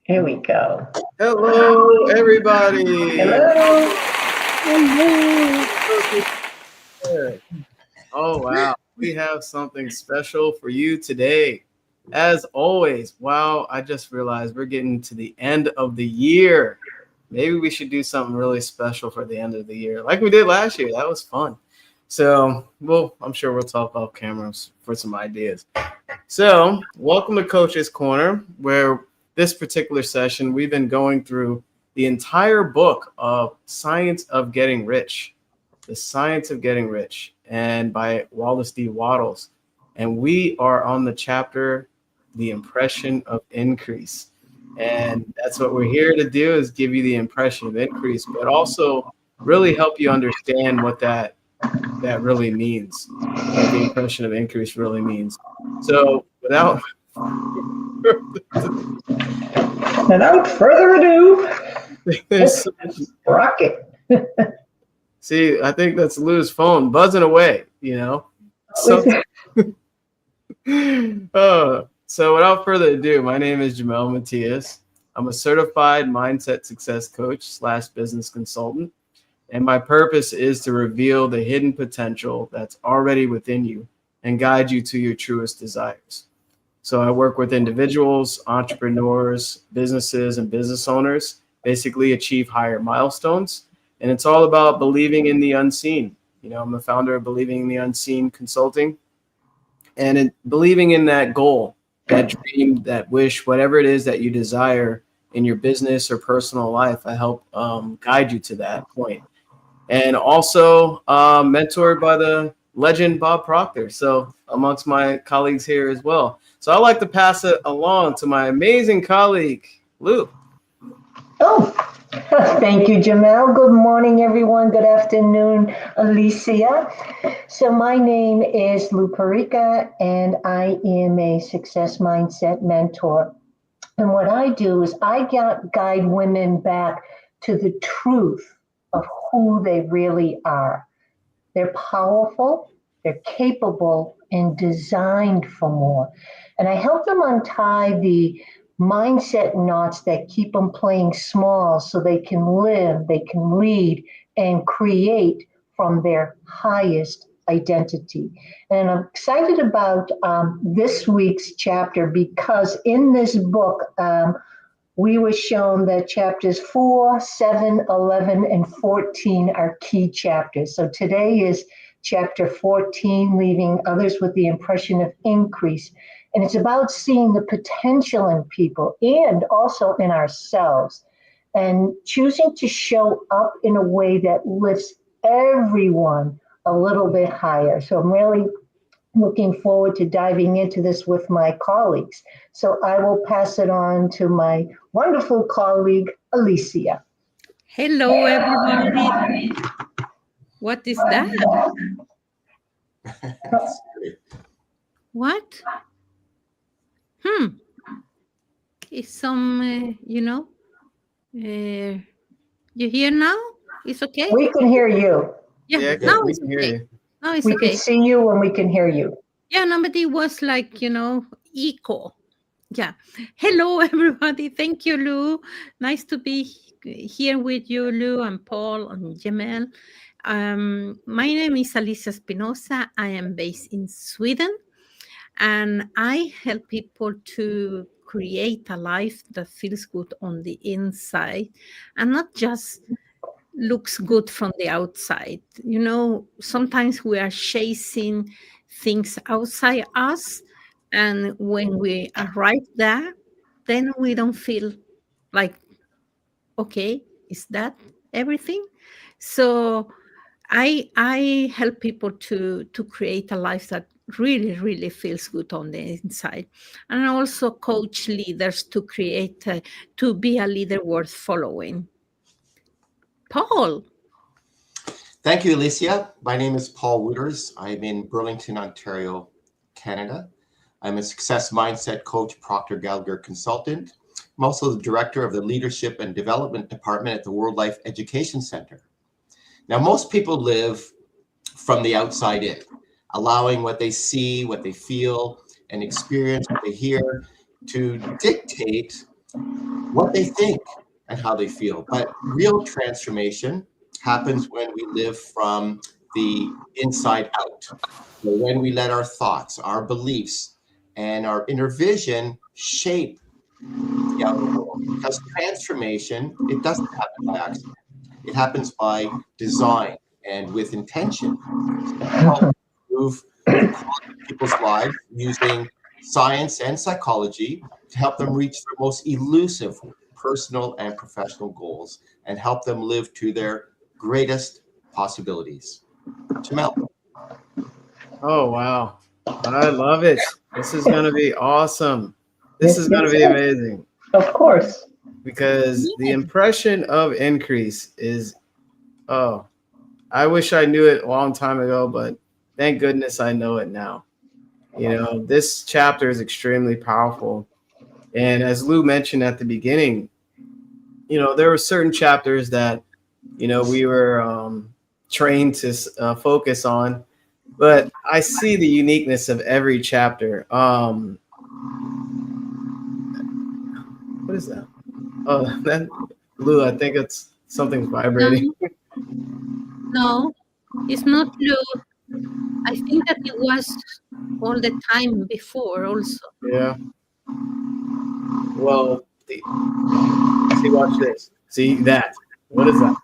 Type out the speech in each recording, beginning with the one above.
Here we go. Hello, everybody. Hello. Hello. Oh, wow. We have something special for you today. As always, wow, I just realized we're getting to the end of the year. Maybe we should do something really special for the end of the year, like we did last year. That was fun. So, well, I'm sure we'll talk off cameras for some ideas. So, welcome to Coach's Corner, where this particular session we've been going through the entire book of Science of Getting Rich, The Science of Getting Rich, and by Wallace D. Wattles. And we are on the chapter, The Impression of Increase. And that's what we're here to do, is give you the impression of increase, but also really help you understand what that really means, what the impression of increase really means. So without Without further ado, there's rocket. see, I think that's Lou's phone buzzing away, So so without further ado, my name is Jamel Matias. I'm a certified mindset success coach / business consultant. And my purpose is to reveal the hidden potential that's already within you and guide you to your truest desires. So I work with individuals, entrepreneurs, businesses, and business owners, basically achieve higher milestones. And it's all about believing in the unseen. I'm the founder of Believing in the Unseen Consulting. And believing in that goal, that dream, that wish, whatever it is that you desire in your business or personal life, I help guide you to that point. And also mentored by the legend Bob Proctor. So amongst my colleagues here as well. So I'd like to pass it along to my amazing colleague, Lou. Oh, thank you, Jamel. Good morning, everyone. Good afternoon, Alicia. So my name is Lou Perica, and I am a success mindset mentor. And what I do is I guide women back to the truth of who they really are. They're powerful, they're capable, and designed for more. And I help them untie the mindset knots that keep them playing small so they can live, they can lead, and create from their highest identity. And I'm excited about this week's chapter because in this book, we were shown that chapters 4, 7, 11, and 14 are key chapters. So today is chapter 14, leaving others with the impression of increase. And it's about seeing the potential in people and also in ourselves and choosing to show up in a way that lifts everyone a little bit higher. So I'm really looking forward to diving into this with my colleagues. So I will pass it on to my wonderful colleague, Alicia. Hello, everybody. What is that? What? It's some, you hear now? It's okay? We can hear you. Yeah, now we it's can hear okay. you. Now it's We okay. can see you and we can hear you. Yeah, nobody was like, echo. Yeah. Hello, everybody. Thank you, Lou. Nice to be here with you, Lou and Paul and Jamel. My name is Alicia Espinosa. I am based in Sweden, and I help people to create a life that feels good on the inside and not just looks good from the outside. Sometimes we are chasing things outside us, and when we arrive there, then we don't feel like, okay, is that everything? So I help people to create a life that really feels good on the inside, and I also coach leaders to create to be a leader worth following. Paul. Thank you, Alicia. My name is Paul Wooters. I'm in Burlington, Ontario, Canada. I'm a success mindset coach, Proctor Gallagher consultant. I'm also the director of the Leadership and Development Department at the World Life Education Center. Now, most people live from the outside in, allowing what they see, what they feel, and experience, what they hear to dictate what they think and how they feel. But real transformation happens when we live from the inside out. So when we let our thoughts, our beliefs, and our inner vision shape the outer world. Because transformation, it doesn't happen by accident. It happens by design and with intention. So we help improve the quality of people's lives using science and psychology to help them reach their most elusive personal and professional goals and help them live to their greatest possibilities. Jamel. Oh, wow. I love it. This is going to be awesome. This Yes, is going to yes, be yes. amazing Of course. because the impression of increase is, oh, I wish I knew it a long time ago, but thank goodness I know it now. You know, this chapter is extremely powerful. And as Lou mentioned at the beginning, you know, there were certain chapters that, you know, we were trained to focus on, but I see the uniqueness of every chapter. What is that? Oh, that Lou, I think it's something's vibrating. No, it's not Lou. I think that it was all the time before also. Yeah. Well, see, watch this. See that? What is that?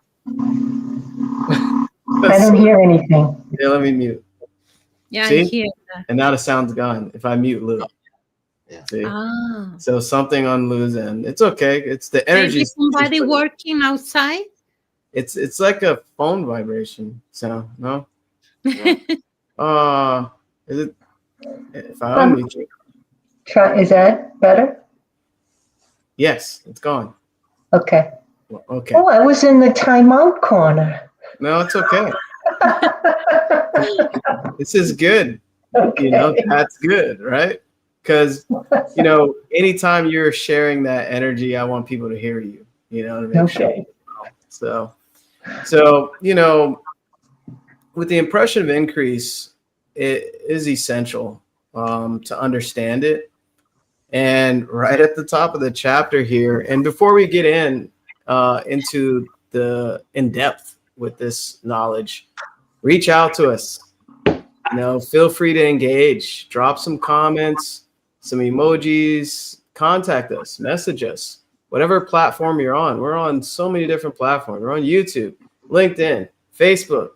I don't hear anything. Yeah, let me mute. Yeah, See? I hear that. And now the sound's gone. If I mute Lou. Yeah. See? Ah. So something on Lou's end. It's okay. It's the energy. Maybe somebody working outside? It's like a phone vibration sound. No? Yeah. Is it? If I unmute you. Is that better? Yes, it's gone. Okay. Well, okay. Oh, I was in the timeout corner. No, it's okay. This is good. Okay. You know, that's good, right? Because, you know, anytime you're sharing that energy, I want people to hear you, you know, to make sure. So, you know, with the impression of increase, it is essential to understand it. And right at the top of the chapter here, and before we get into the in depth with this knowledge, reach out to us. You know, feel free to engage, drop some comments, some emojis, contact us, message us, whatever platform you're on. We're on so many different platforms. We're on YouTube, LinkedIn, Facebook,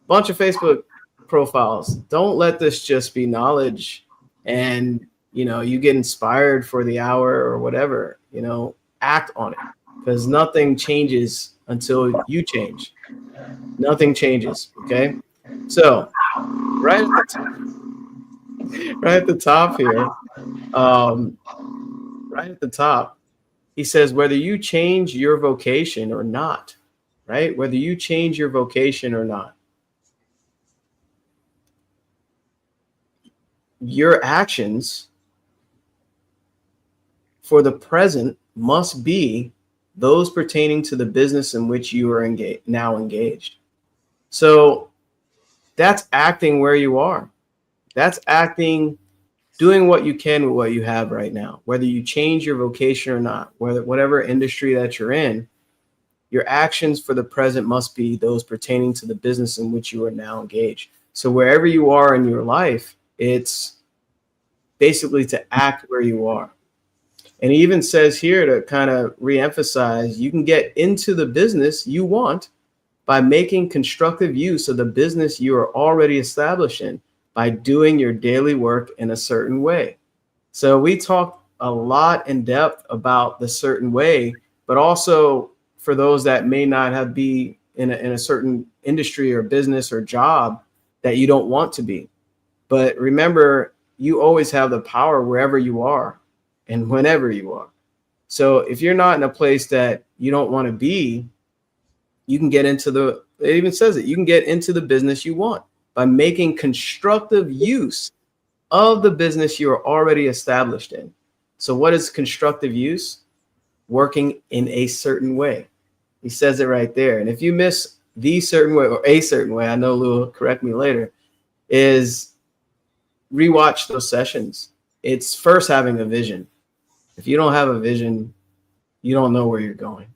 bunch of Facebook profiles. Don't let this just be knowledge and, you know, you get inspired for the hour or whatever, you know, act on it because nothing changes until you change. Nothing changes. Okay. So right at the top here, right at the top, he says, whether you change your vocation or not, right? Whether you change your vocation or not, your actions for the present must be those pertaining to the business in which you are now engaged. So that's acting where you are. That's acting, doing what you can with what you have right now, whether you change your vocation or not, whatever industry that you're in, your actions for the present must be those pertaining to the business in which you are now engaged. So wherever you are in your life, it's basically to act where you are. And he even says here to kind of reemphasize, you can get into the business you want by making constructive use of the business you are already established in by doing your daily work in a certain way. So we talk a lot in depth about the certain way, but also for those that may not have be in a certain industry or business or job that you don't want to be. But remember, you always have the power wherever you are and whenever you are. So if you're not in a place that you don't want to be, you can get into it even says it, you can get into the business you want by making constructive use of the business you are already established in. So what is constructive use? Working in a certain way. He says it right there. And if you miss the certain way or a certain way, I know Lou will correct me later, is rewatch those sessions. It's first having a vision. If you don't have a vision, you don't know where you're going.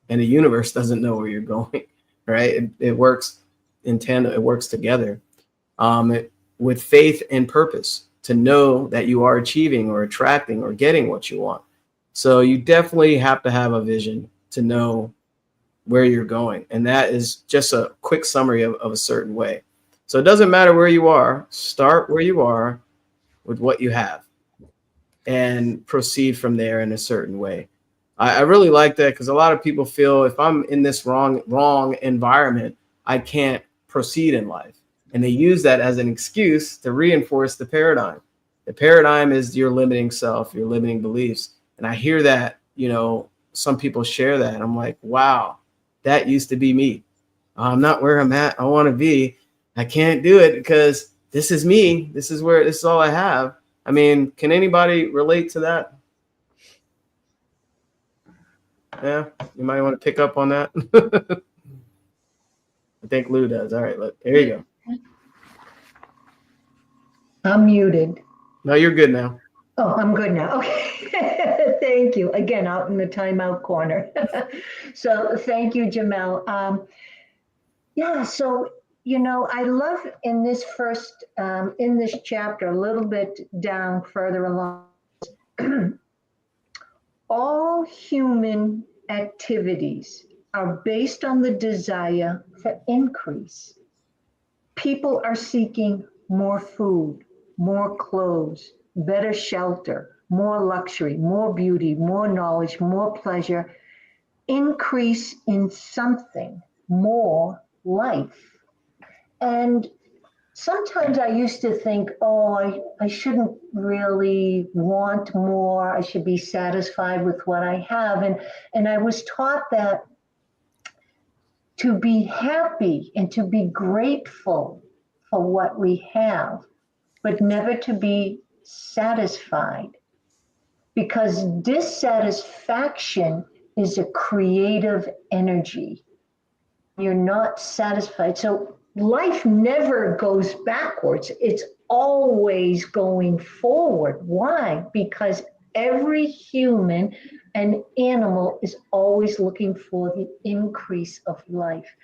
And the universe doesn't know where you're going, right? It works in tandem, it works together. With faith and purpose to know that you are achieving or attracting or getting what you want. So you definitely have to have a vision to know where you're going. And that is just a quick summary of a certain way. So it doesn't matter where you are, start where you are with what you have and proceed from there in a certain way. I really like that because a lot of people feel if I'm in this wrong environment, I can't proceed in life. And they use that as an excuse to reinforce the paradigm. The paradigm is your limiting self, your limiting beliefs. And I hear that, some people share that. I'm like, wow, that used to be me. I'm not where I'm at. I want to be. I can't do it because this is me. This is all I have. I mean, can anybody relate to that? Yeah, you might want to pick up on that. I think Lou does. All right, look, there you go. I'm muted. No, you're good now. Oh, I'm good now. Okay. Thank you. Again, out in the timeout corner. So thank you, Jamel. Yeah, so, I love in this in this chapter, a little bit down further along, all human activities are based on the desire for increase. People are seeking more food, more clothes, better shelter, more luxury, more beauty, more knowledge, more pleasure, increase in something, more life. And sometimes I used to think, oh, I shouldn't really want more. I should be satisfied with what I have. And I was taught that to be happy and to be grateful for what we have, but never to be satisfied. Because dissatisfaction is a creative energy. You're not satisfied. So life never goes backwards. It's always going forward. Why? Because every human and animal is always looking for the increase of life.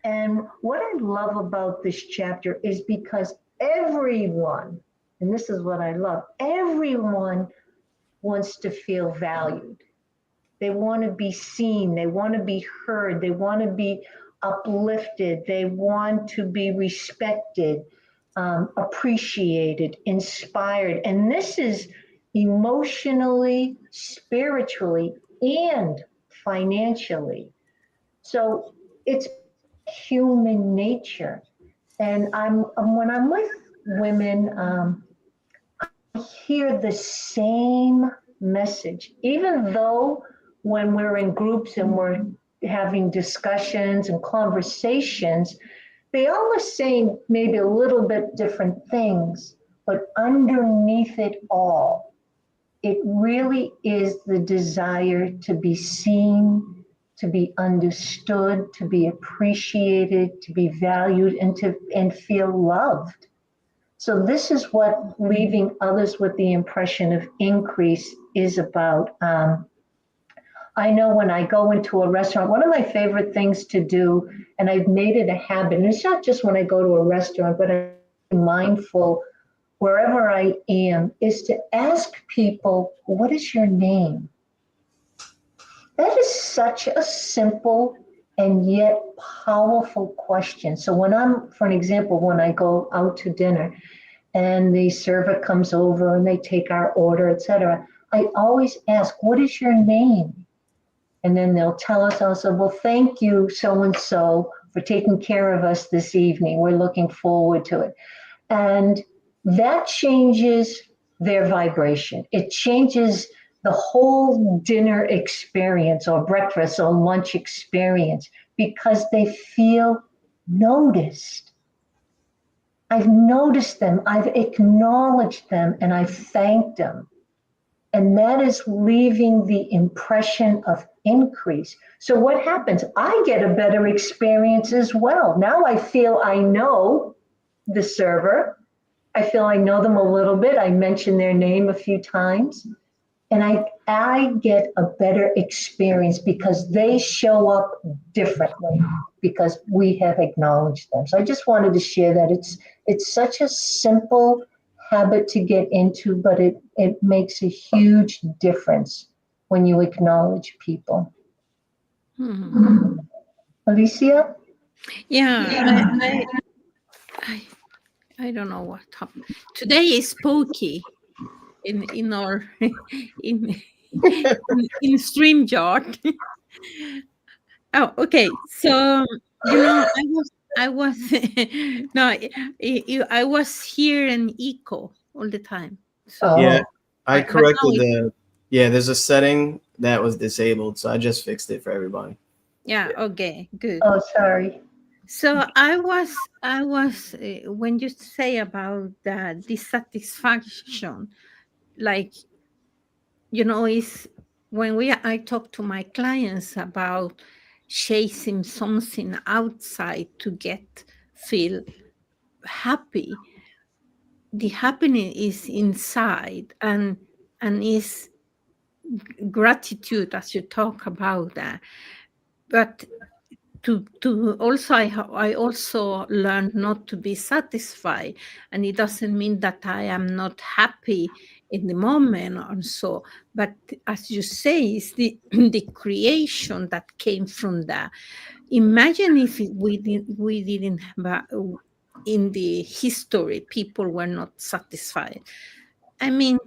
And what I love about this chapter is because everyone, and this is what I love, everyone wants to feel valued. They want to be seen. They want to be heard. They want to be uplifted. They want to be respected, appreciated, inspired. And this is emotionally, spiritually, and financially. So it's human nature. And when I'm with women, I hear the same message, even though when we're in groups and we're having discussions and conversations, they all are saying maybe a little bit different things, but underneath it all, it really is the desire to be seen, to be understood, to be appreciated, to be valued, and feel loved. So this is what leaving others with the impression of increase is about. I know when I go into a restaurant, one of my favorite things to do, and I've made it a habit, and it's not just when I go to a restaurant, but I'm mindful wherever I am, is to ask people, what is your name? That is such a simple and yet powerful question. So for an example, when I go out to dinner and the server comes over and they take our order, etc., I always ask, what is your name? And then they'll tell us also, well, thank you, so-and-so, for taking care of us this evening. We're looking forward to it. And that changes their vibration. It changes the whole dinner experience or breakfast or lunch experience because they feel noticed. I've noticed them, I've acknowledged them, and I've thanked them. And that is leaving the impression of increase. So what happens? I get a better experience as well. Now I feel I know the server. I feel I know them a little bit. I mention their name a few times. and I get a better experience because they show up differently because we have acknowledged them. So I just wanted to share that it's such a simple habit to get into, but it makes a huge difference when you acknowledge people. Alicia? Yeah, I, I don't know what happened. Today is spooky in our in in StreamYard. Oh, okay. So I was no, I was here in echo all the time. So Yeah, Oh, I but now corrected yeah, there's a setting that was disabled, so I just fixed it for everybody. yeah, okay, good. oh, sorry. So I was when you say about the dissatisfaction, like is when I talk to my clients about chasing something outside to feel happy. The happiness is inside, and is gratitude, as you talk about that. But to also I also learned not to be satisfied, and it doesn't mean that I am not happy in the moment or so, but as you say, it's the the creation that came from that. Imagine if we didn't have in the history people were not satisfied. I mean,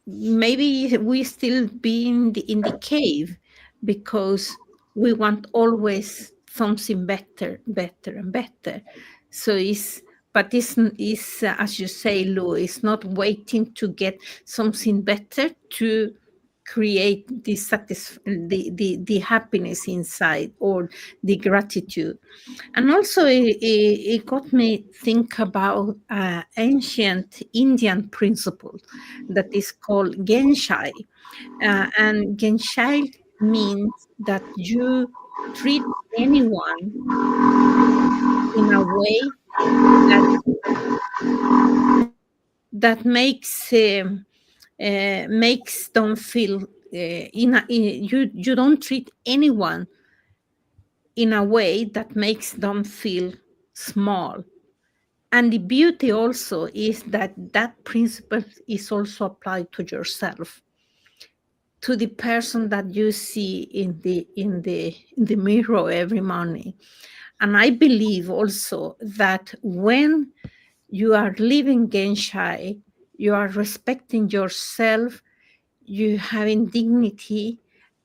maybe we still be in the cave because we want always something better, better and better. So but it's as you say, Lou, it's not waiting to get something better to create the happiness inside, or the gratitude. And also, it got me think about ancient Indian principle that is called Genshai. And Genshai means that you treat anyone in a way that makes them feel you don't treat anyone in a way that makes them feel small. And the beauty also is that that principle is also applied to yourself, to the person that you see in the mirror every morning. And I believe also that when you are living Genshai, you are respecting yourself, you having dignity,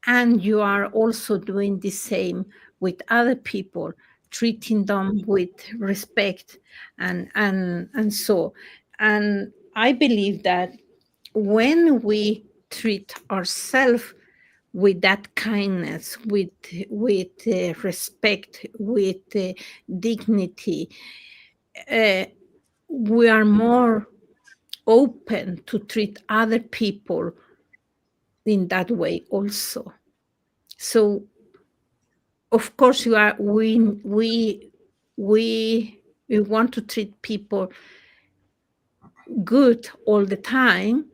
and you are also doing the same with other people, treating them with respect, and I believe that when we treat ourselves with that kindness, with respect, with dignity, uh, we are more open to treat other people in that way also. So of course we want to treat people good all the time,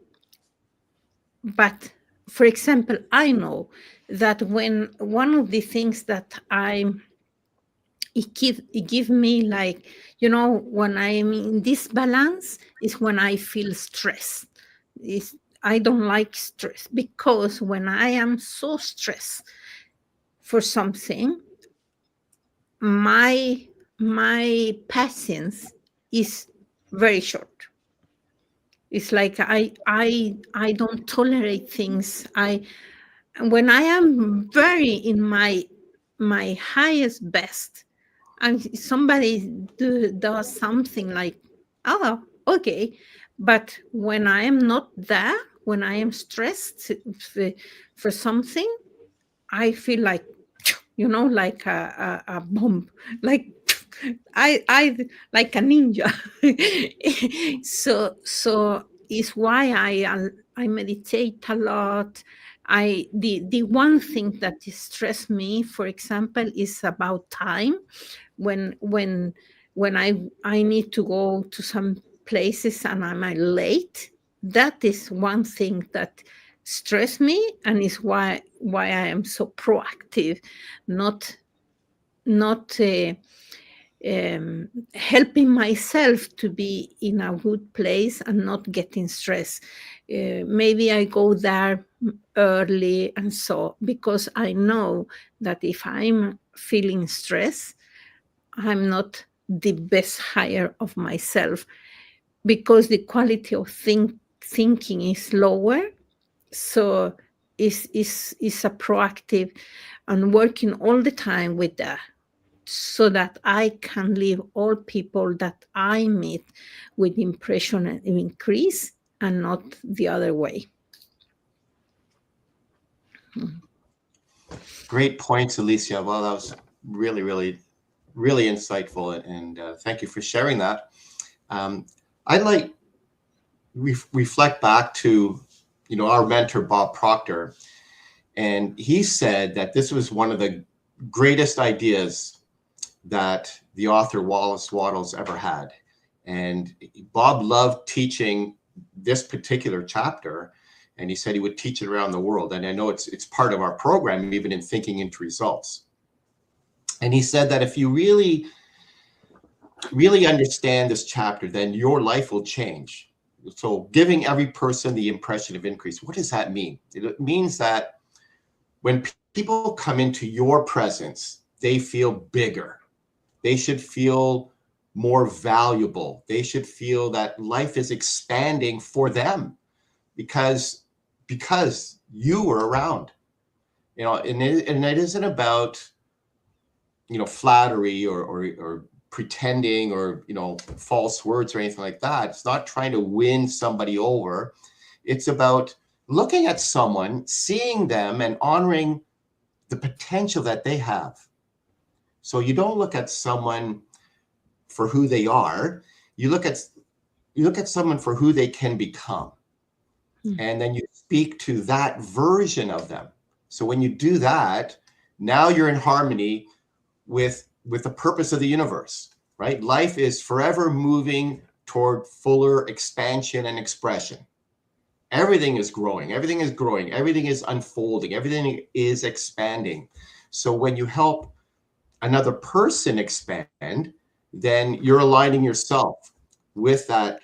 but for example, I know that when one of the things that it give me, like, when I am in this balance is when I feel stressed. is I don't like stress, because when I am so stressed for something, my patience is very short. It's like I don't tolerate things. When I am very in my highest best, and somebody does something like, oh, okay, but when I am not there, when I am stressed for something, I feel like, like a bomb, like I like a ninja. So it's why I meditate a lot. The one thing that distress me, for example, is about time. When when I need to go to some places and I'm late, that is one thing that stress me, and is why I am so proactive, not helping myself to be in a good place and not getting stressed. Maybe I go there early, and so, because I know that if I'm feeling stress, I'm not the best hire of myself, because the quality of thinking is lower. So is a proactive and working all the time with that, so that I can leave all people that I meet with impression and increase, and not the other way. Great points, Alicia. Well, that was really, really, really insightful, and thank you for sharing that. I'd like reflect back to, our mentor Bob Proctor, and he said that this was one of the greatest ideas that the author Wallace Wattles ever had. And Bob loved teaching this particular chapter, and he said he would teach it around the world. And I know it's part of our program, even in Thinking into Results. And he said that if you really, really understand this chapter, then your life will change. So giving every person the impression of increase, what does that mean? It means that when people come into your presence, they feel bigger. They should feel more valuable. They should feel that life is expanding for them because you were around. And it isn't about, flattery or pretending or, false words or anything like that. It's not trying to win somebody over. It's about looking at someone, seeing them, and honoring the potential that they have. So you don't look at someone for who they are. You look at someone for who they can become. And then you speak to that version of them. So when you do that, now you're in harmony with the purpose of the universe, right? Life is forever moving toward fuller expansion and expression. Everything is growing, everything is unfolding, everything is expanding. So when you help another person expand, then you're aligning yourself with that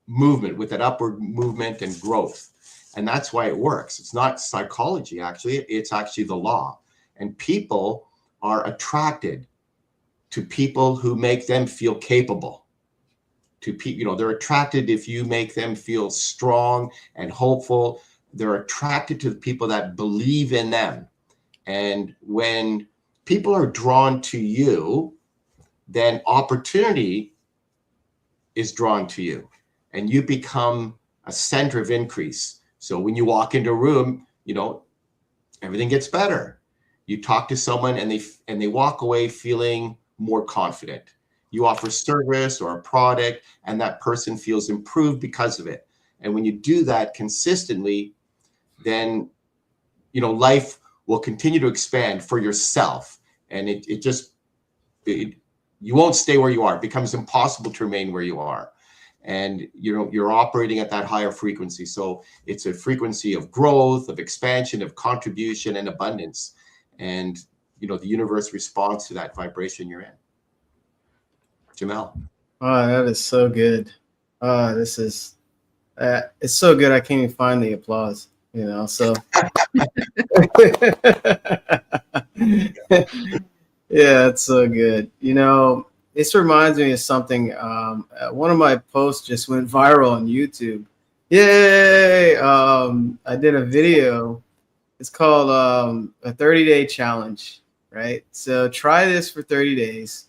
movement, with that upward movement and growth. And that's why it works. It's not psychology, actually. It's actually the law. And people are attracted to people who make them feel capable. They're attracted if you make them feel strong and hopeful. They're attracted to the people that believe in them. And when people are drawn to you, then opportunity is drawn to you, and you become a center of increase. So when you walk into a room, everything gets better. You talk to someone and they walk away feeling more confident. You offer service or a product, and that person feels improved because of it. And when you do that consistently, then life will continue to expand for yourself. And you won't stay where you are. It becomes impossible to remain where you are. And you're operating at that higher frequency. So it's a frequency of growth, of expansion, of contribution, and abundance. And the universe responds to that vibration you're in. Jamel. Oh, that is so good. This is it's so good. I can't even find the applause. So yeah, it's so good. This reminds me of something. One of my posts just went viral on YouTube. Yay! I did a video. It's called a 30-day challenge, right? So try this for 30 days,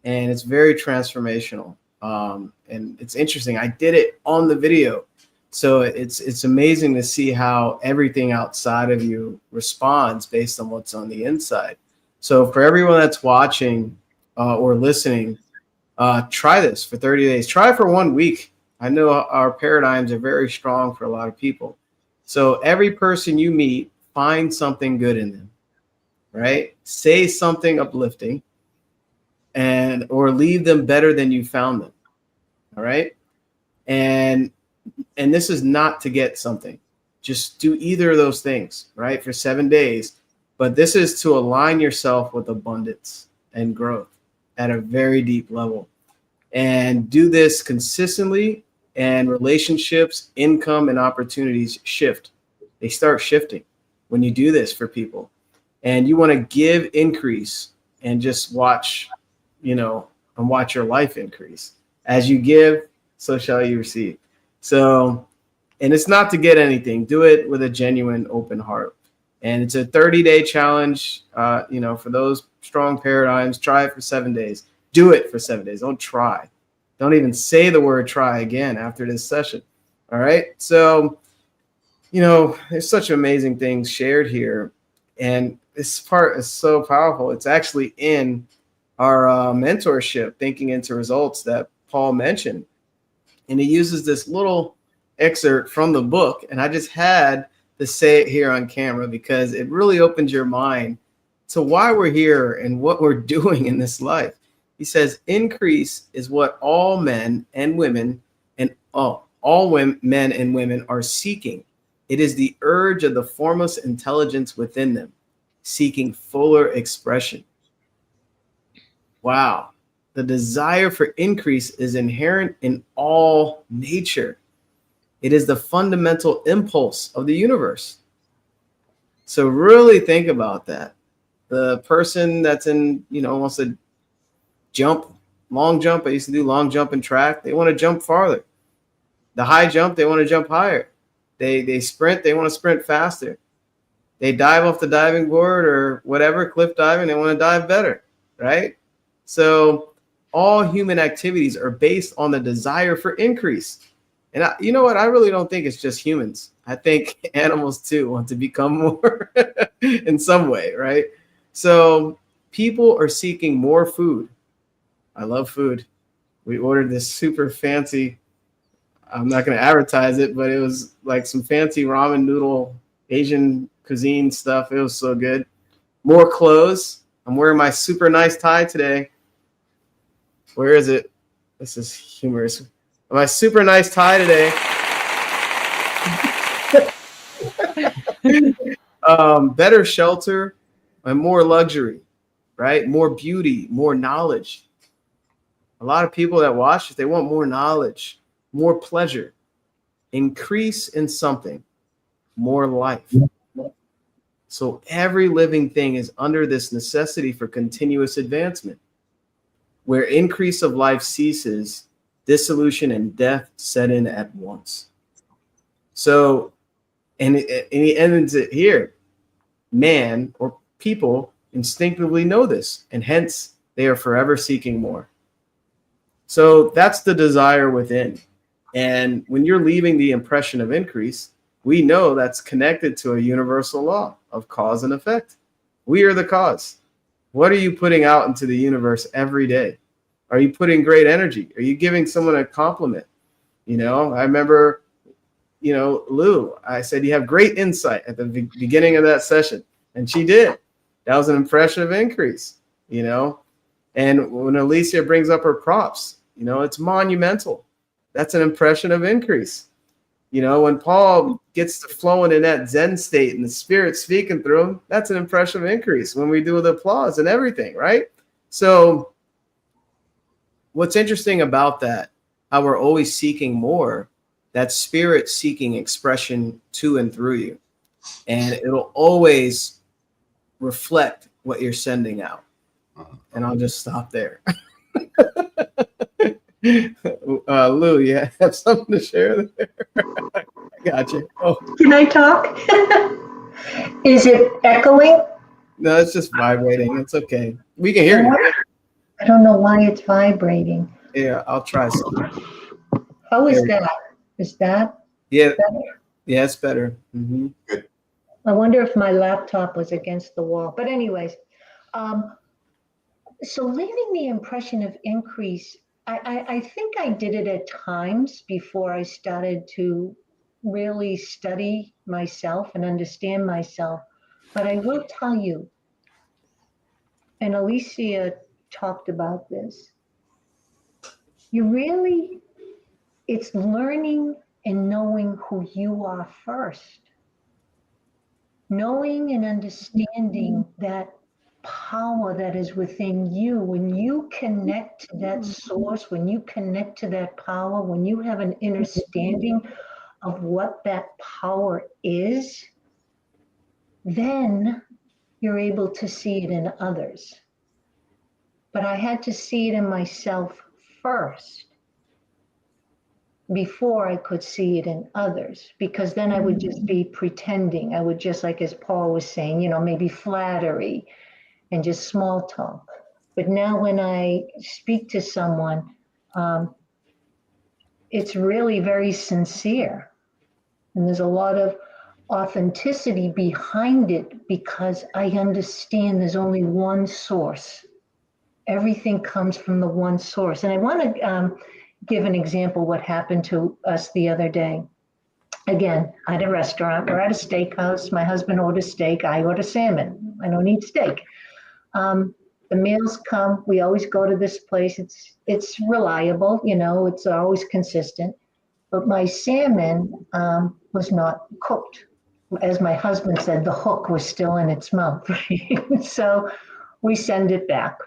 and it's very transformational. And it's interesting. I did it on the video. So it's amazing to see how everything outside of you responds based on what's on the inside. So for everyone that's watching or listening, try this for 30 days. Try it for 1 week. I know our paradigms are very strong for a lot of people. So every person you meet, find something good in them, right? Say something uplifting, or leave them better than you found them. All right. And And this is not to get something. Just do either of those things, right? For 7 days. But this is to align yourself with abundance and growth at a very deep level. And do this consistently, and relationships, income, and opportunities shift. They start shifting when you do this for people. And you want to give increase and just watch, and watch your life increase. As you give, so shall you receive. So, and it's not to get anything. Do it with a genuine open heart. And it's a 30-day challenge. For those strong paradigms, try it for 7 days. Do it for 7 days. Don't try. Don't even say the word try again after this session. All right. So, there's such amazing things shared here. And this part is so powerful. It's actually in our mentorship, Thinking into Results, that Paul mentioned. And he uses this little excerpt from the book. And I just had to say it here on camera because it really opens your mind to why we're here and what we're doing in this life. He says, increase is what all men and women men and women are seeking. It is the urge of the formless intelligence within them, seeking fuller expression. Wow. The desire for increase is inherent in all nature. It is the fundamental impulse of the universe. So really think about that. The person that's wants to long jump. I used to do long jump and track. They want to jump farther. The high jump, they want to jump higher. They sprint, they want to sprint faster. They dive off the diving board or whatever, cliff diving, they want to dive better, right? So all human activities are based on the desire for increase. And you know what? I really don't think it's just humans. I think animals too want to become more in some way, right? So people are seeking more food. I love food. We ordered this super fancy, I'm not going to advertise it, but it was like some fancy ramen noodle, Asian cuisine stuff. It was so good. More clothes. I'm wearing my super nice tie today. Where is it? This is humorous. My super nice tie today. Better shelter and more luxury, right? More beauty, more knowledge. A lot of people that watch, they want more knowledge, more pleasure, increase in something, more life. So every living thing is under this necessity for continuous advancement. Where increase of life ceases, dissolution and death set in at once. So, and he ends it here. Man or people instinctively know this, and hence they are forever seeking more. So that's the desire within. And when you're leaving the impression of increase, we know that's connected to a universal law of cause and effect. We are the cause. What are you putting out into the universe every day? Are you putting great energy? Are you giving someone a compliment? I remember, Lou, I said, you have great insight at the beginning of that session. And she did. That was an impression of increase, And when Alicia brings up her props, it's monumental. That's an impression of increase. When Paul gets to flowing in that Zen state and the Spirit speaking through him, that's an impression of increase when we do the applause and everything, right? So what's interesting about that, how we're always seeking more, that Spirit seeking expression to and through you. And it'll always reflect what you're sending out. And I'll just stop there. Lou, you have something to share there? I got you. Oh. Can I talk? Is it echoing? No, it's just vibrating. It's okay. We can hear you. I don't know why it's vibrating. Yeah, I'll try something. How is that? Is that better? Yeah, it's better. Mm-hmm. Good. I wonder if my laptop was against the wall. But anyways, so leaving the impression of increase, I think I did it at times before I started to really study myself and understand myself. But I will tell you, and Alicia talked about this, it's learning and knowing who you are first. Knowing and understanding that power that is within you, when you connect to that source, when you connect to that power, when you have an understanding of what that power is, then you're able to see it in others. But I had to see it in myself first before I could see it in others, because then I would just be pretending. I would just, like as Paul was saying, maybe flattery and just small talk. But now when I speak to someone, it's really very sincere. And there's a lot of authenticity behind it because I understand there's only one source. Everything comes from the one source. And I want to give an example what happened to us the other day. Again, at a restaurant, we're at a steakhouse. My husband ordered steak. I order salmon. I don't eat steak. The meals come. We always go to this place. It's reliable. It's always consistent. But my salmon was not cooked. As my husband said, the hook was still in its mouth. So we send it back.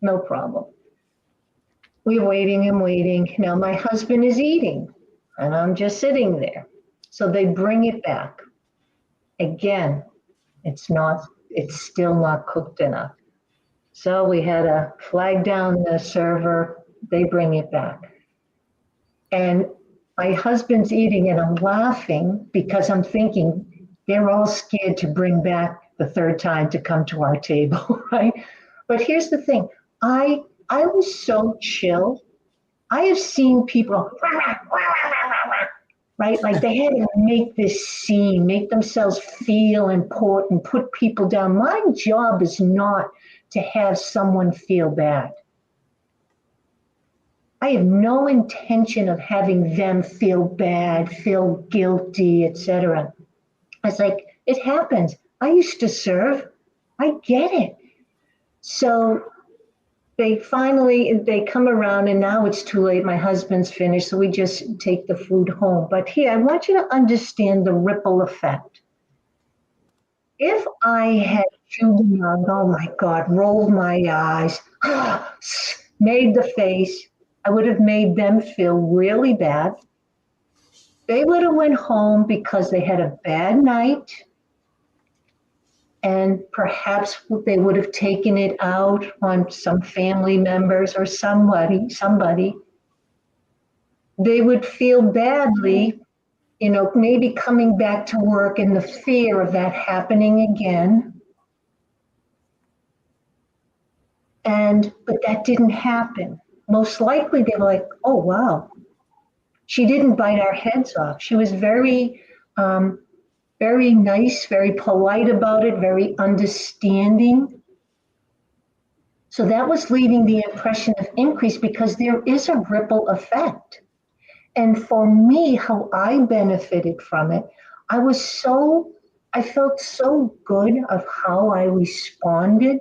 No problem. We're waiting and waiting. Now my husband is eating and I'm just sitting there. So they bring it back. Again, it's still not cooked enough. So we had to flag down the server. They bring it back. And my husband's eating and I'm laughing because I'm thinking they're all scared to bring back the third time to come to our table, right? But here's the thing. I was so chill. I have seen people, right? Like they had to make this scene, make themselves feel important, put people down. My job is not to have someone feel bad. I have no intention of having them feel bad, feel guilty, etc. It's like, it happens. I used to serve. I get it. So they come around and now it's too late. My husband's finished, so we just take the food home. But here, I want you to understand the ripple effect. If I had chewed them out, oh my God, rolled my eyes, made the face, I would have made them feel really bad. They would have went home because they had a bad night. And perhaps they would have taken it out on some family members or somebody. They would feel badly, maybe coming back to work in the fear of that happening again. But that didn't happen. Most likely they were like, oh, wow, she didn't bite our heads off. She was very nice, very polite about it, very understanding. So that was leaving the impression of increase because there is a ripple effect. And for me, how I benefited from it, I felt so good of how I responded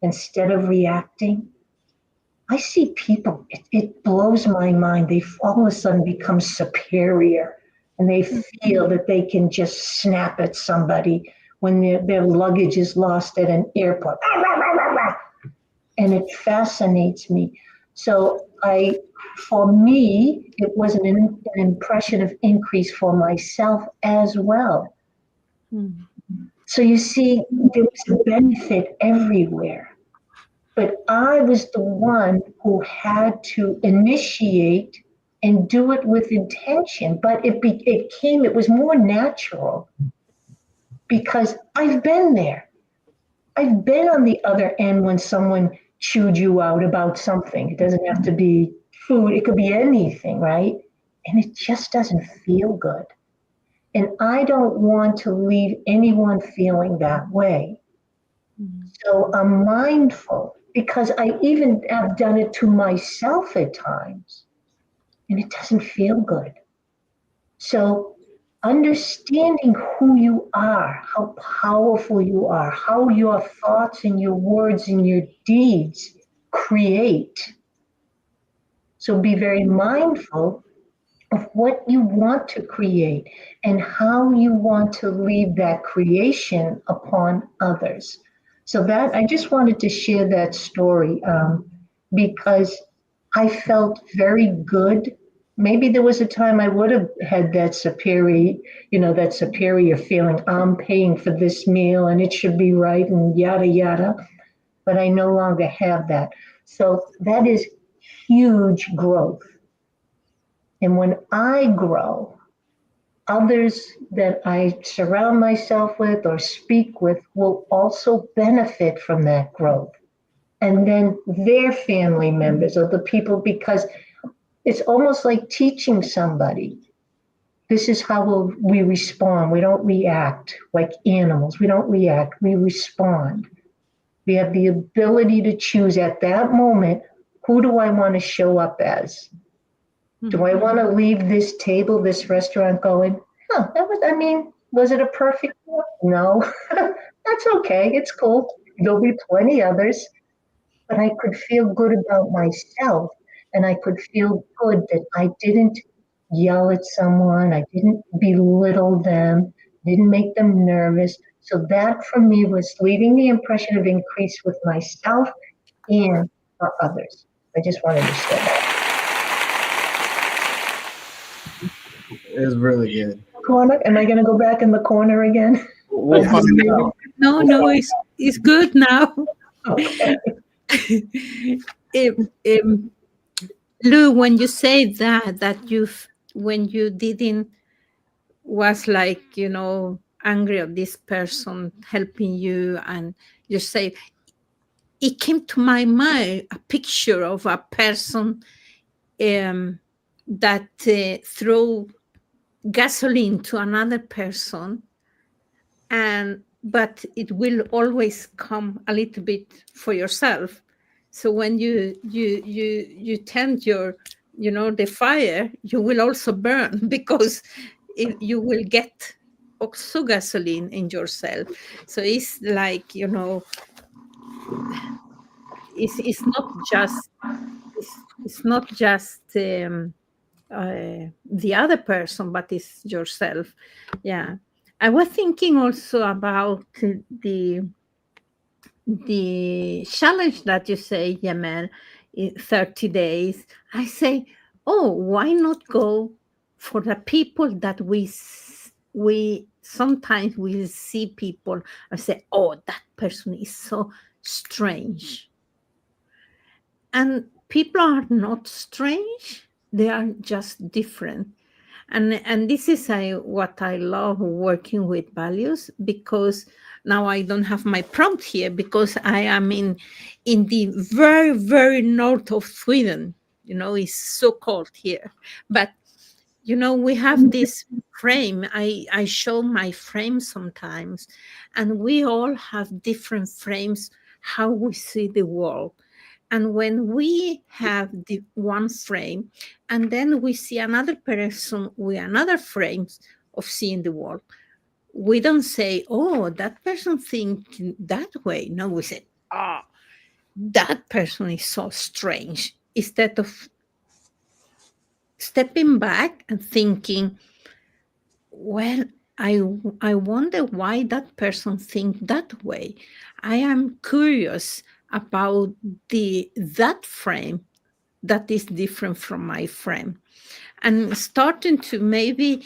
instead of reacting. I see people, it blows my mind. They all of a sudden become superior and they feel that they can just snap at somebody when their luggage is lost at an airport. And it fascinates me. So for me, it was an impression of increase for myself as well. So you see, there was a benefit everywhere. But I was the one who had to initiate and do it with intention. But it was more natural because I've been there. I've been on the other end when someone chewed you out about something. It doesn't have to be food. It could be anything, right? And it just doesn't feel good. And I don't want to leave anyone feeling that way. So I'm mindful because I even have done it to myself at times and it doesn't feel good. So understanding who you are, how powerful you are, how your thoughts and your words and your deeds create. So be very mindful of what you want to create and how you want to leave that creation upon others. So that I just wanted to share that story because I felt very good. Maybe there was a time I would have had that superior feeling. I'm paying for this meal and it should be right and yada yada. But I no longer have that. So that is huge growth. And when I grow, others that I surround myself with or speak with will also benefit from that growth. And then their family members or the people, because it's almost like teaching somebody. This is how we respond. We don't react like animals. We don't react, we respond. We have the ability to choose at that moment, who do I want to show up as? Do I want to leave this table, this restaurant going, was it a perfect meal? No, that's okay. It's cool. There'll be plenty others. But I could feel good about myself. And I could feel good that I didn't yell at someone. I didn't belittle them, didn't make them nervous. So that for me was leaving the impression of increase with myself and for others. I just wanted to share that. It was really good. Corner? Am I going to go back in the corner again? We'll find out. No, it's good now. Okay. Lou, when you say that when you didn't was like, angry at this person helping you, and you say, it came to my mind a picture of a person that threw gasoline to another person, but it will always come a little bit for yourself. So when you tend the fire, you will also burn because you will get also gasoline in yourself. So it's like, it's not just the other person, but it's yourself. Yeah. I was thinking also about the challenge that you say, Yaman, in 30 days. I say, oh, why not go for the people that we sometimes will see people and say, oh, that person is so strange. And people are not strange, they are just different. And this is what I love working with values, because now I don't have my prompt here because I am in the very, very north of Sweden. It's so cold here. But, we have this frame. I show my frame sometimes, and we all have different frames, how we see the world. And when we have the one frame, and then we see another person with another frame of seeing the world, we don't say, oh, that person thinks that way. No, we say, oh, that person is so strange. Instead of stepping back and thinking, well, I wonder why that person thinks that way. I am curious about that frame that is different from my frame, and starting to maybe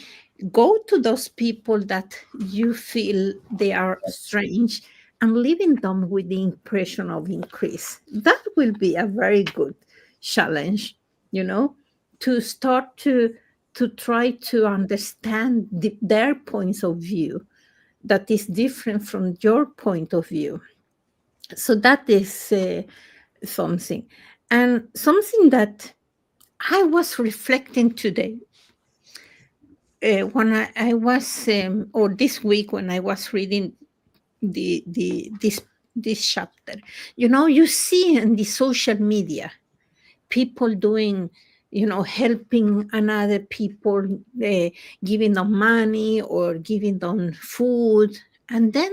go to those people that you feel they are strange and leaving them with the impression of increase. That will be a very good challenge, to start to try to understand their points of view that is different from your point of view. So that is something. And something that I was reflecting today, when I was, or this week when I was reading this chapter, you see in the social media people doing, helping another people, giving them money or giving them food, and then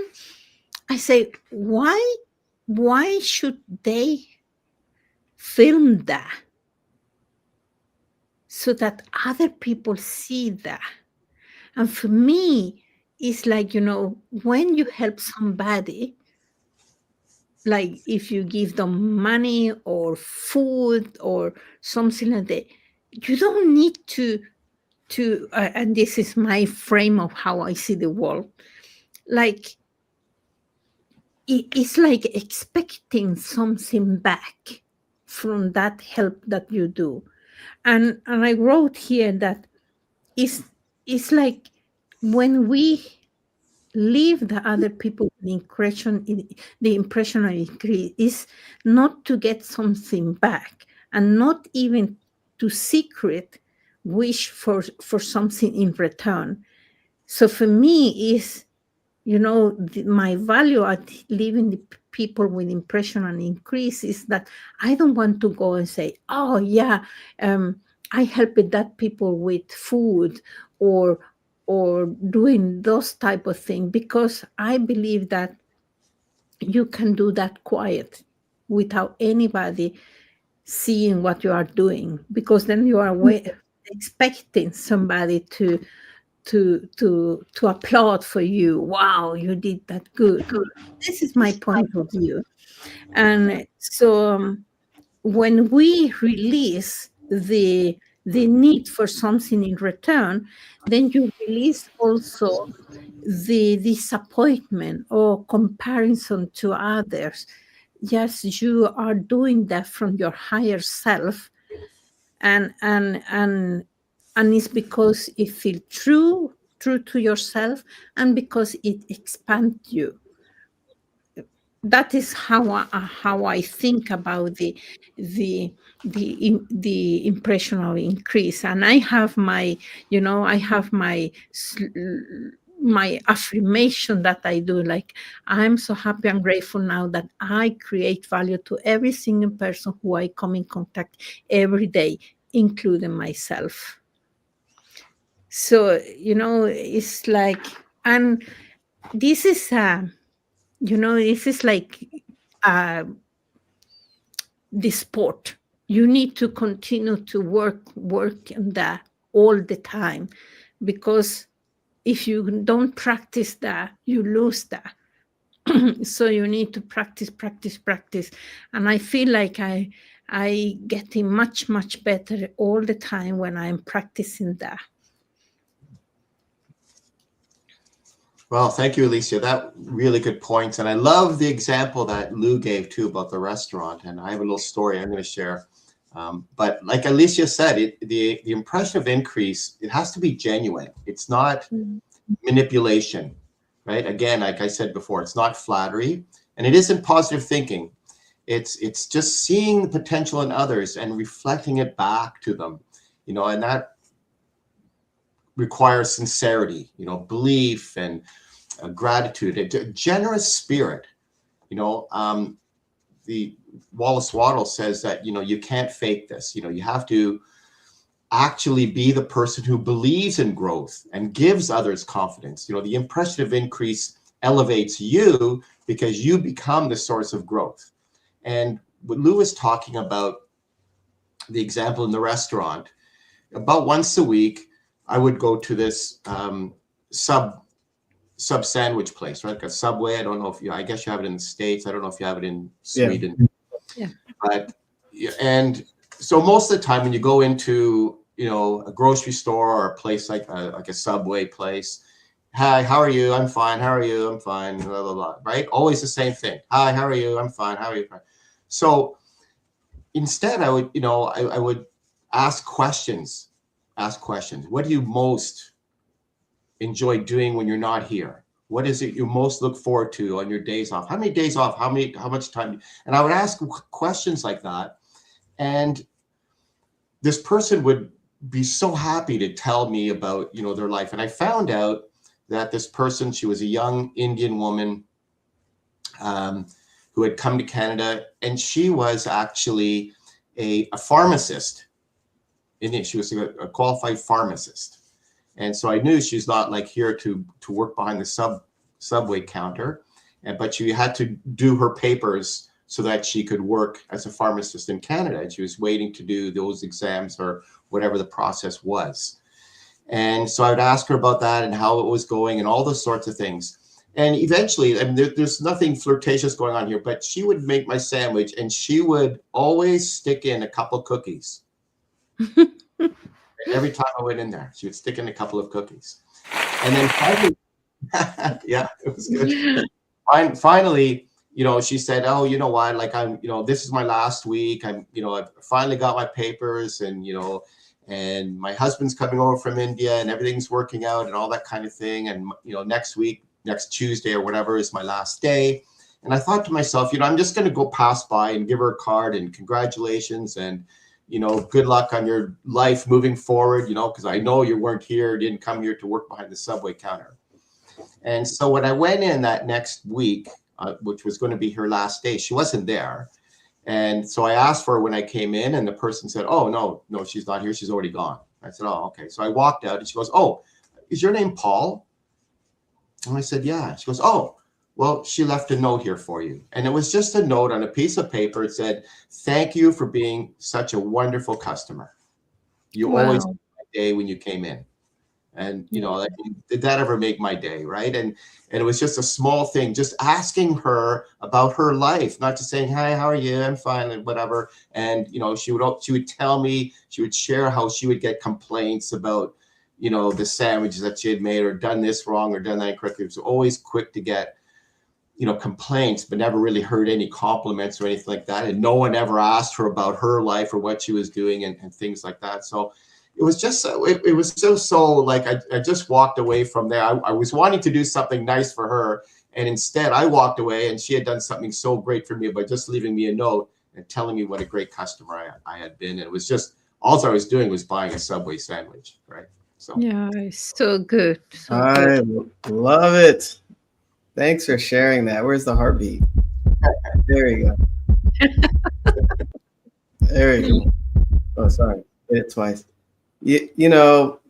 I say, why should they film that? so that other people see that. And for me, it's like, when you help somebody, like if you give them money or food or something like that, you don't need to and this is my frame of how I see the world, like it's like expecting something back from that help that you do. And I wrote here that it's like when we leave the other people the impression of increase is not to get something back, and not even to secret wish for something in return. So for me is, my value at leaving the people with impression and increase is that I don't want to go and say, oh yeah, I helped that people with food or doing those type of things, because I believe that you can do that quiet without anybody seeing what you are doing, because then you are expecting somebody to applaud for you. Wow, you did that good. This is my point of view. And so when we release the need for something in return, then you release also the disappointment or comparison to others. Yes, you are doing that from your higher self, and it's because it feels true to yourself, and because it expands you. That is how I think about the impression of increase. And I have my affirmation that I do, like, I'm so happy and grateful now that I create value to every single person who I come in contact every day, including myself. So it's like, and this is this is like uh, the sport. You need to continue to work on that all the time, because if you don't practice that, you lose that. So you need to practice. And I feel like I getting much better all the time when I'm practicing that. Well, thank you, Alicia. That really good points. And I love the example that Lou gave too about the restaurant. And I have a little story I'm going to share. But like Alicia said, the impression of increase, it has to be genuine. It's not manipulation, right? Again, like I said before, it's not flattery, and it isn't positive thinking. It's just seeing the potential in others and reflecting it back to them, and that requires sincerity, belief and gratitude, a generous spirit. The Wallace Waddle says that, you can't fake this. You have to actually be the person who believes in growth and gives others confidence. The impression of increase elevates you because you become the source of growth. And what Lou was talking about, the example in the restaurant, about once a week, I would go to this sub sandwich place, right? Like a Subway. I don't know if I guess you have it in the States. I don't know if you have it in Sweden. Yeah. And so most of the time when you go into, a grocery store or a place like a Subway place, hi, how are you? I'm fine. How are you? I'm fine. Blah, blah, blah, right? Always the same thing. Hi, how are you? I'm fine. How are you? So instead, I would, I would ask questions. What do you most enjoy doing when you're not here? What is it you most look forward to on your days off? How many days off? How much time? And I would ask questions like that. And this person would be so happy to tell me about, their life. And I found out that this person, she was a young Indian woman who had come to Canada, and she was actually a pharmacist. She was a qualified pharmacist. And so I knew she's not like here to work behind the Subway counter, but she had to do her papers so that she could work as a pharmacist in Canada. And she was waiting to do those exams or whatever the process was. And so I would ask her about that and how it was going and all those sorts of things. And eventually, I mean, there's nothing flirtatious going on here, but she would make my sandwich and she would always stick in a couple cookies. Every time I went in there, she would stick in a couple of cookies. And then finally, yeah, it was good. Finally, you know, she said, oh, you know what, like I'm, you know, this is my last week. I'm, you know, I've finally got my papers and, you know, and my husband's coming over from India and everything's working out and all that kind of thing. And, you know, next Tuesday or whatever is my last day. And I thought to myself, you know, I'm just going to go pass by and give her a card and congratulations and, you know, good luck on your life moving forward, you know, because I know you weren't here, didn't come here to work behind the subway counter. And so when I went in that next week, which was going to be her last day, she wasn't there. And so I asked for her when I came in and the person said, oh, no, she's not here. She's already gone. I said, oh, okay. So I walked out and she goes, oh, is your name Paul? And I said, yeah. She goes, oh, well, she left a note here for you. And it was just a note on a piece of paper. It said, thank you for being such a wonderful customer. You always made my day when you came in. And, you know, like, did that ever make my day, right? And it was just a small thing, just asking her about her life, not just saying, hi, how are you? I'm fine, and whatever. And, you know, she would tell me, she would share how she would get complaints about, you know, the sandwiches that she had made or done this wrong or done that incorrectly. It was always quick to get, you know, complaints, but never really heard any compliments or anything like that. And no one ever asked her about her life or what she was doing and things like that. So it was just, it was so like, I just walked away from there. I was wanting to do something nice for her. And instead I walked away and she had done something so great for me by just leaving me a note and telling me what a great customer I had been. And it was just, all I was doing was buying a Subway sandwich, right? So Yeah, it's so good. So I good. love it. Thanks for sharing that. Where's the heartbeat? There you go. There you go. Oh, sorry. Hit it twice. You know,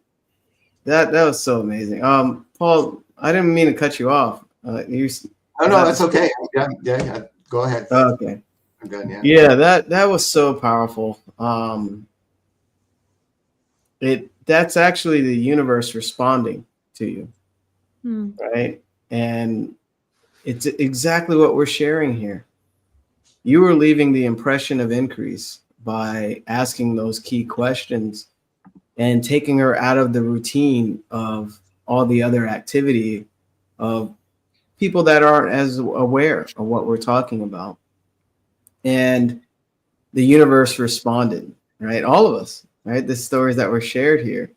that was so amazing. Paul, I didn't mean to cut you off. No, that's okay. Yeah. Go ahead. Okay. I'm done. Yeah. Yeah, that was so powerful. That's actually the universe responding to you, right? And it's exactly what we're sharing here. You were leaving the impression of increase by asking those key questions and taking her out of the routine of all the other activity of people that aren't as aware of what we're talking about. And the universe responded, right? All of us, right? The stories that were shared here.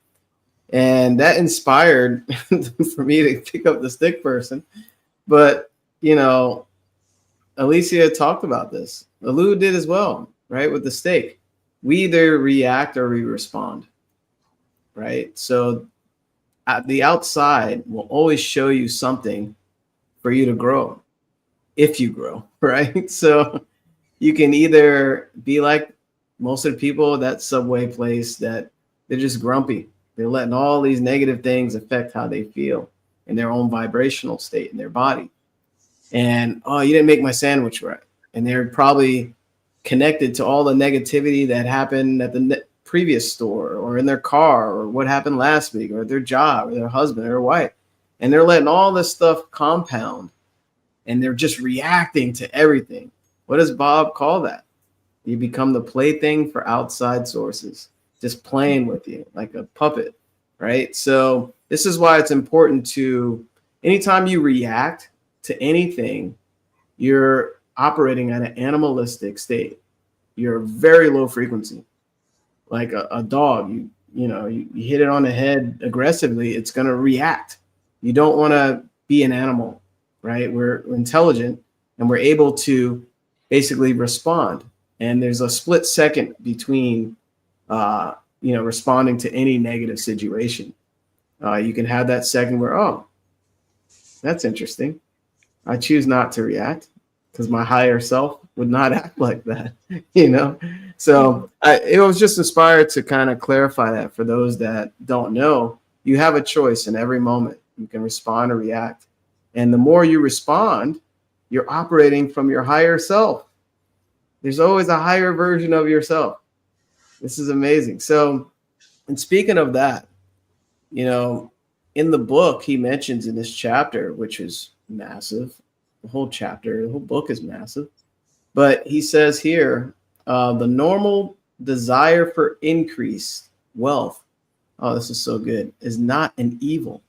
And that inspired for me to pick up the stick person. But, you know, Alicia talked about this. Lou did as well, right? With the steak. We either react or we respond, right? So the outside will always show you something for you to grow, if you grow, right? So you can either be like most of the people at that Subway place that they're just grumpy. They're letting all these negative things affect how they feel in their own vibrational state in their body. And, oh, you didn't make my sandwich right. And they're probably connected to all the negativity that happened at the previous store or in their car or what happened last week or their job or their husband or their wife. And they're letting all this stuff compound and they're just reacting to everything. What does Bob call that? You become the plaything for outside sources, just playing with you like a puppet, right? So this is why it's important to, anytime you react to anything, you're operating at an animalistic state. You're very low frequency. Like a dog, you hit it on the head aggressively, it's going to react. You don't want to be an animal, right? We're intelligent and we're able to basically respond. And there's a split second between, responding to any negative situation. You can have that second where, oh, that's interesting. I choose not to react because my higher self would not act like that, So it was just inspired to kind of clarify that for those that don't know. You have a choice in every moment. You can respond or react. And the more you respond, you're operating from your higher self. There's always a higher version of yourself. This is amazing. So, and speaking of that, you know, in the book, he mentions in this chapter, which is massive, the whole chapter, the whole book is massive. But he says here, the normal desire for increased wealth, oh, this is so good, is not an evil.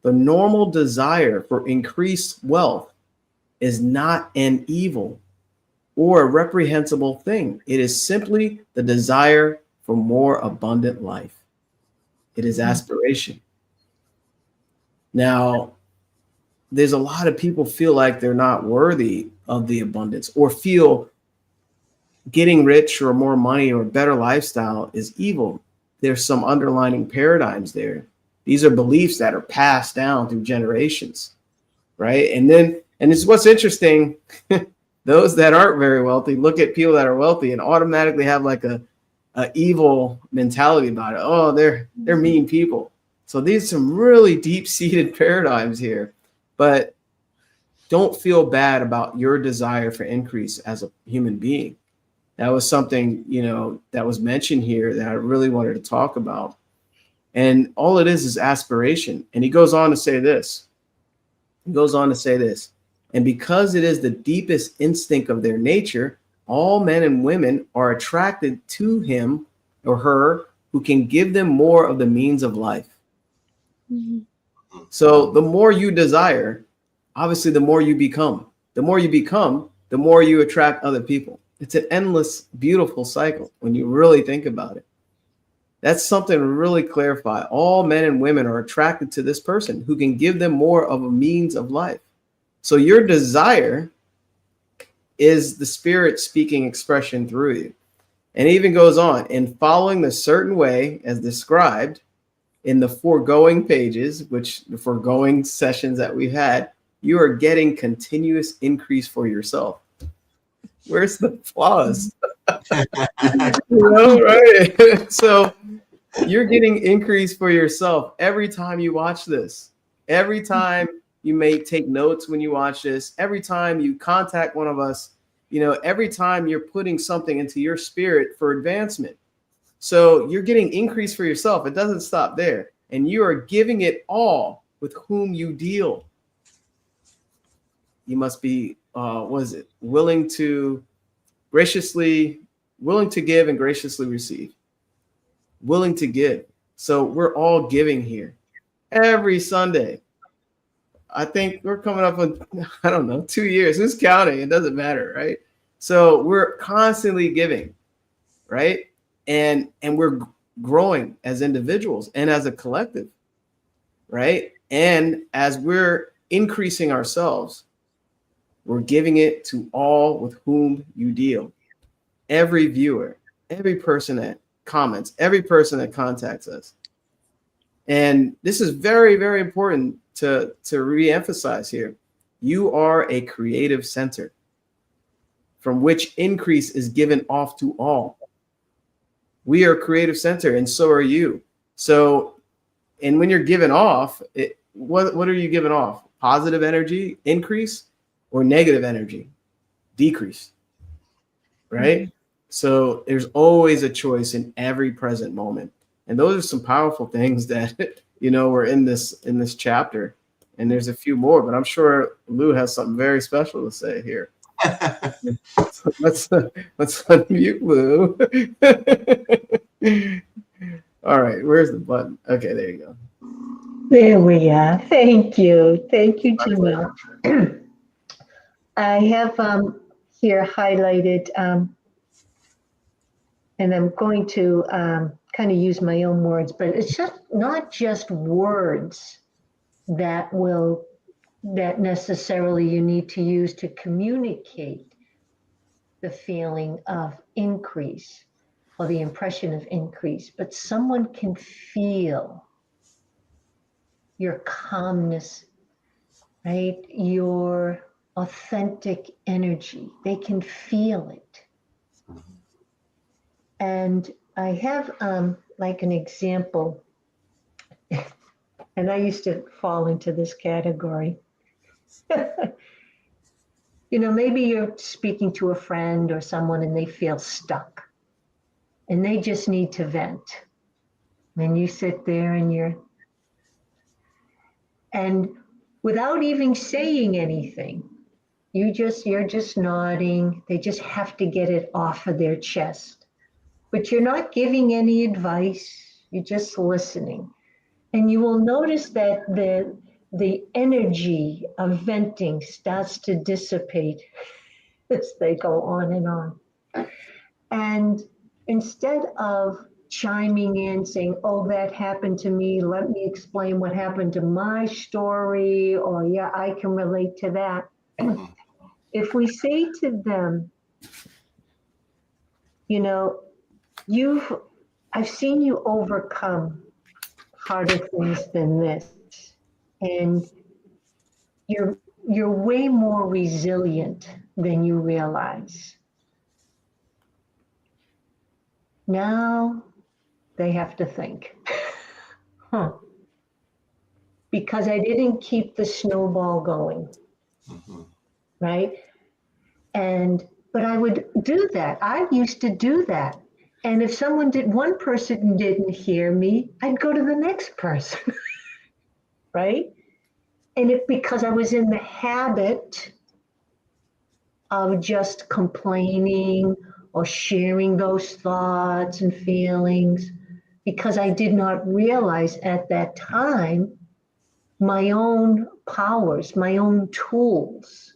The normal desire for increased wealth is not an evil or a reprehensible thing. It is simply the desire for more abundant life. It is aspiration. Now, there's a lot of people feel like they're not worthy of the abundance, or feel getting rich or more money or a better lifestyle is evil. There's some underlying paradigms there. These are beliefs that are passed down through generations, right? And it's what's interesting. Those that aren't very wealthy look at people that are wealthy and automatically have like a evil mentality about it. Oh, they're mean people. So these are some really deep-seated paradigms here. But don't feel bad about your desire for increase as a human being. That was something, you know, that was mentioned here that I really wanted to talk about. And all it is aspiration. And he goes on to say this. And because it is the deepest instinct of their nature, all men and women are attracted to him or her who can give them more of the means of life. Mm-hmm. So the more you desire, obviously, the more you become. The more you become, the more you attract other people. It's an endless, beautiful cycle when you really think about it. That's something to really clarify. All men and women are attracted to this person who can give them more of a means of life. So your desire is the spirit speaking expression through you. And it even goes on, in following the certain way as described in the foregoing pages, which the foregoing sessions that we've had, you are getting continuous increase for yourself. Where's the flaws? You know, right? So you're getting increase for yourself every time you watch this. Every time you may take notes when you watch this. Every time you contact one of us, you know, every time you're putting something into your spirit for advancement. So you're getting increase for yourself. It doesn't stop there. And you are giving it all with whom you deal. You must be, willing to give and graciously receive. Willing to give. So we're all giving here every Sunday. I think we're coming up on, 2 years. Who's counting? It doesn't matter, right? So we're constantly giving, right? And we're growing as individuals and as a collective, right? And as we're increasing ourselves, we're giving it to all with whom you deal. Every viewer, every person that comments, every person that contacts us. And this is very, very important to re-emphasize here. You are a creative center from which increase is given off to all. We are a creative center, and so are you. So, and when you're giving off, what are you giving off? Positive energy, increase, or negative energy, decrease, right? Mm-hmm. So there's always a choice in every present moment. And those are some powerful things that, you know, were in this chapter. And there's a few more, but I'm sure Lou has something very special to say here. So let's unmute Lou. All right, where's the button? Okay, there you go. There we are. Thank you, Jamel. I have here highlighted, and I'm going to kind of use my own words, but it's just not just words that necessarily you need to use to communicate the feeling of increase or the impression of increase, but someone can feel your calmness, right? Your authentic energy. They can feel it. And I have like an example, and I used to fall into this category. maybe you're speaking to a friend or someone and they feel stuck and they just need to vent. And you sit there and without even saying anything, you're just nodding. They just have to get it off of their chest. But you're not giving any advice. You're just listening. And you will notice that the energy of venting starts to dissipate as they go on and on. And instead of chiming in saying, oh, that happened to me, let me explain what happened to my story, or yeah, I can relate to that. If we say to them, I've seen you overcome harder things than this, and you're way more resilient than you realize. Now they have to think, because I didn't keep the snowball going, right? But I would do that. I used to do that. And if one person didn't hear me, I'd go to the next person, right? And because I was in the habit of just complaining or sharing those thoughts and feelings, because I did not realize at that time my own powers, my own tools.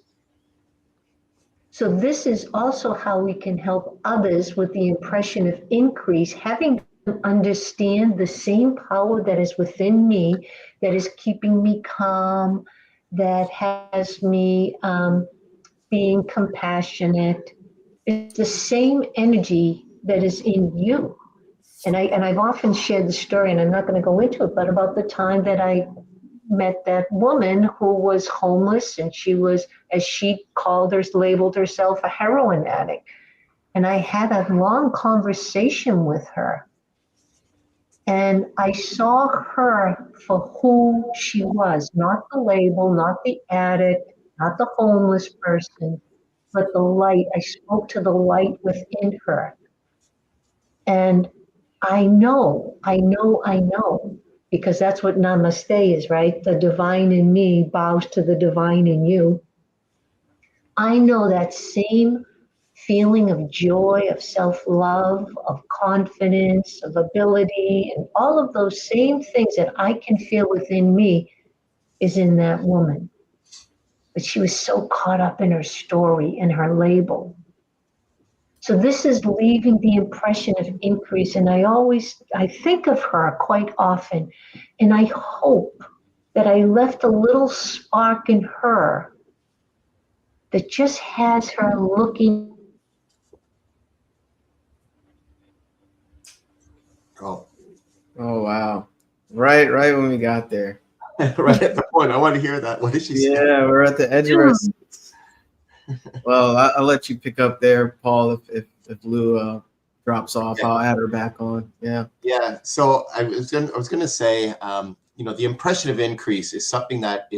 So this is also how we can help others with the impression of increase, having them understand the same power that is within me, that is keeping me calm, that has me being compassionate. It's the same energy that is in you. And I've often shared the story, and I'm not going to go into it, but about the time that I met that woman who was homeless, and she was, as she labeled herself, a heroin addict. And I had a long conversation with her. And I saw her for who she was, not the label, not the addict, not the homeless person, but the light. I spoke to the light within her. And I know, because that's what namaste is, right? The divine in me bows to the divine in you. I know that same feeling of joy, of self-love, of confidence, of ability, and all of those same things that I can feel within me is in that woman. But she was so caught up in her story and her label. So this is leaving the impression of increase. And I think of her quite often, and I hope that I left a little spark in her that just has her looking. Oh, wow. Right when we got there. right at the point. I want to hear that. What did she say? Yeah, we're at the edge of our seats. Well, I'll let you pick up there, Paul, if Lou drops off. Yeah. I'll add her back on. Yeah. Yeah. So I was going to say, the impression of increase is something that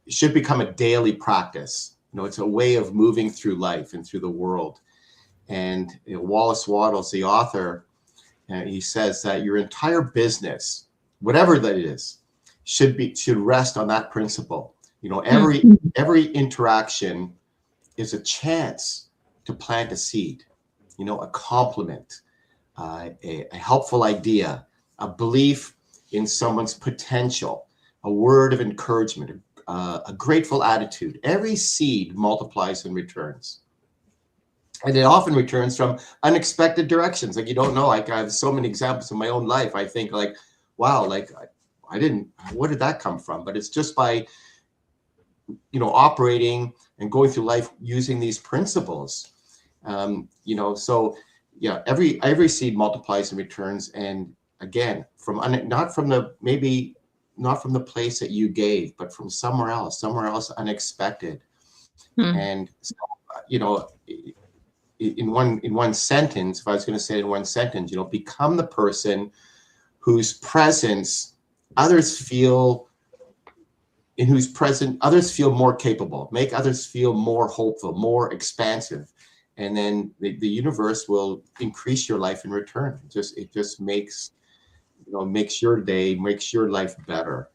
should become a daily practice. It's a way of moving through life and through the world. And Wallace Wattles, the author, he says that your entire business, whatever that is, should rest on that principle. Every interaction is a chance to plant a seed, a compliment, a helpful idea, a belief in someone's potential, a word of encouragement, a grateful attitude. Every seed multiplies and returns. And it often returns from unexpected directions. Like, you don't know, like I have so many examples in my own life. I think like, wow, like where did that come from? But it's just by, operating and going through life using these principles. So yeah, every seed multiplies and returns. And again, not from the place that you gave, but from somewhere else unexpected. And so, in one sentence, if I was going to say it in one sentence, become the person whose presence others feel in whose present others feel more capable, make others feel more hopeful, more expansive. And then the universe will increase your life in return. It just makes, makes your day, makes your life better,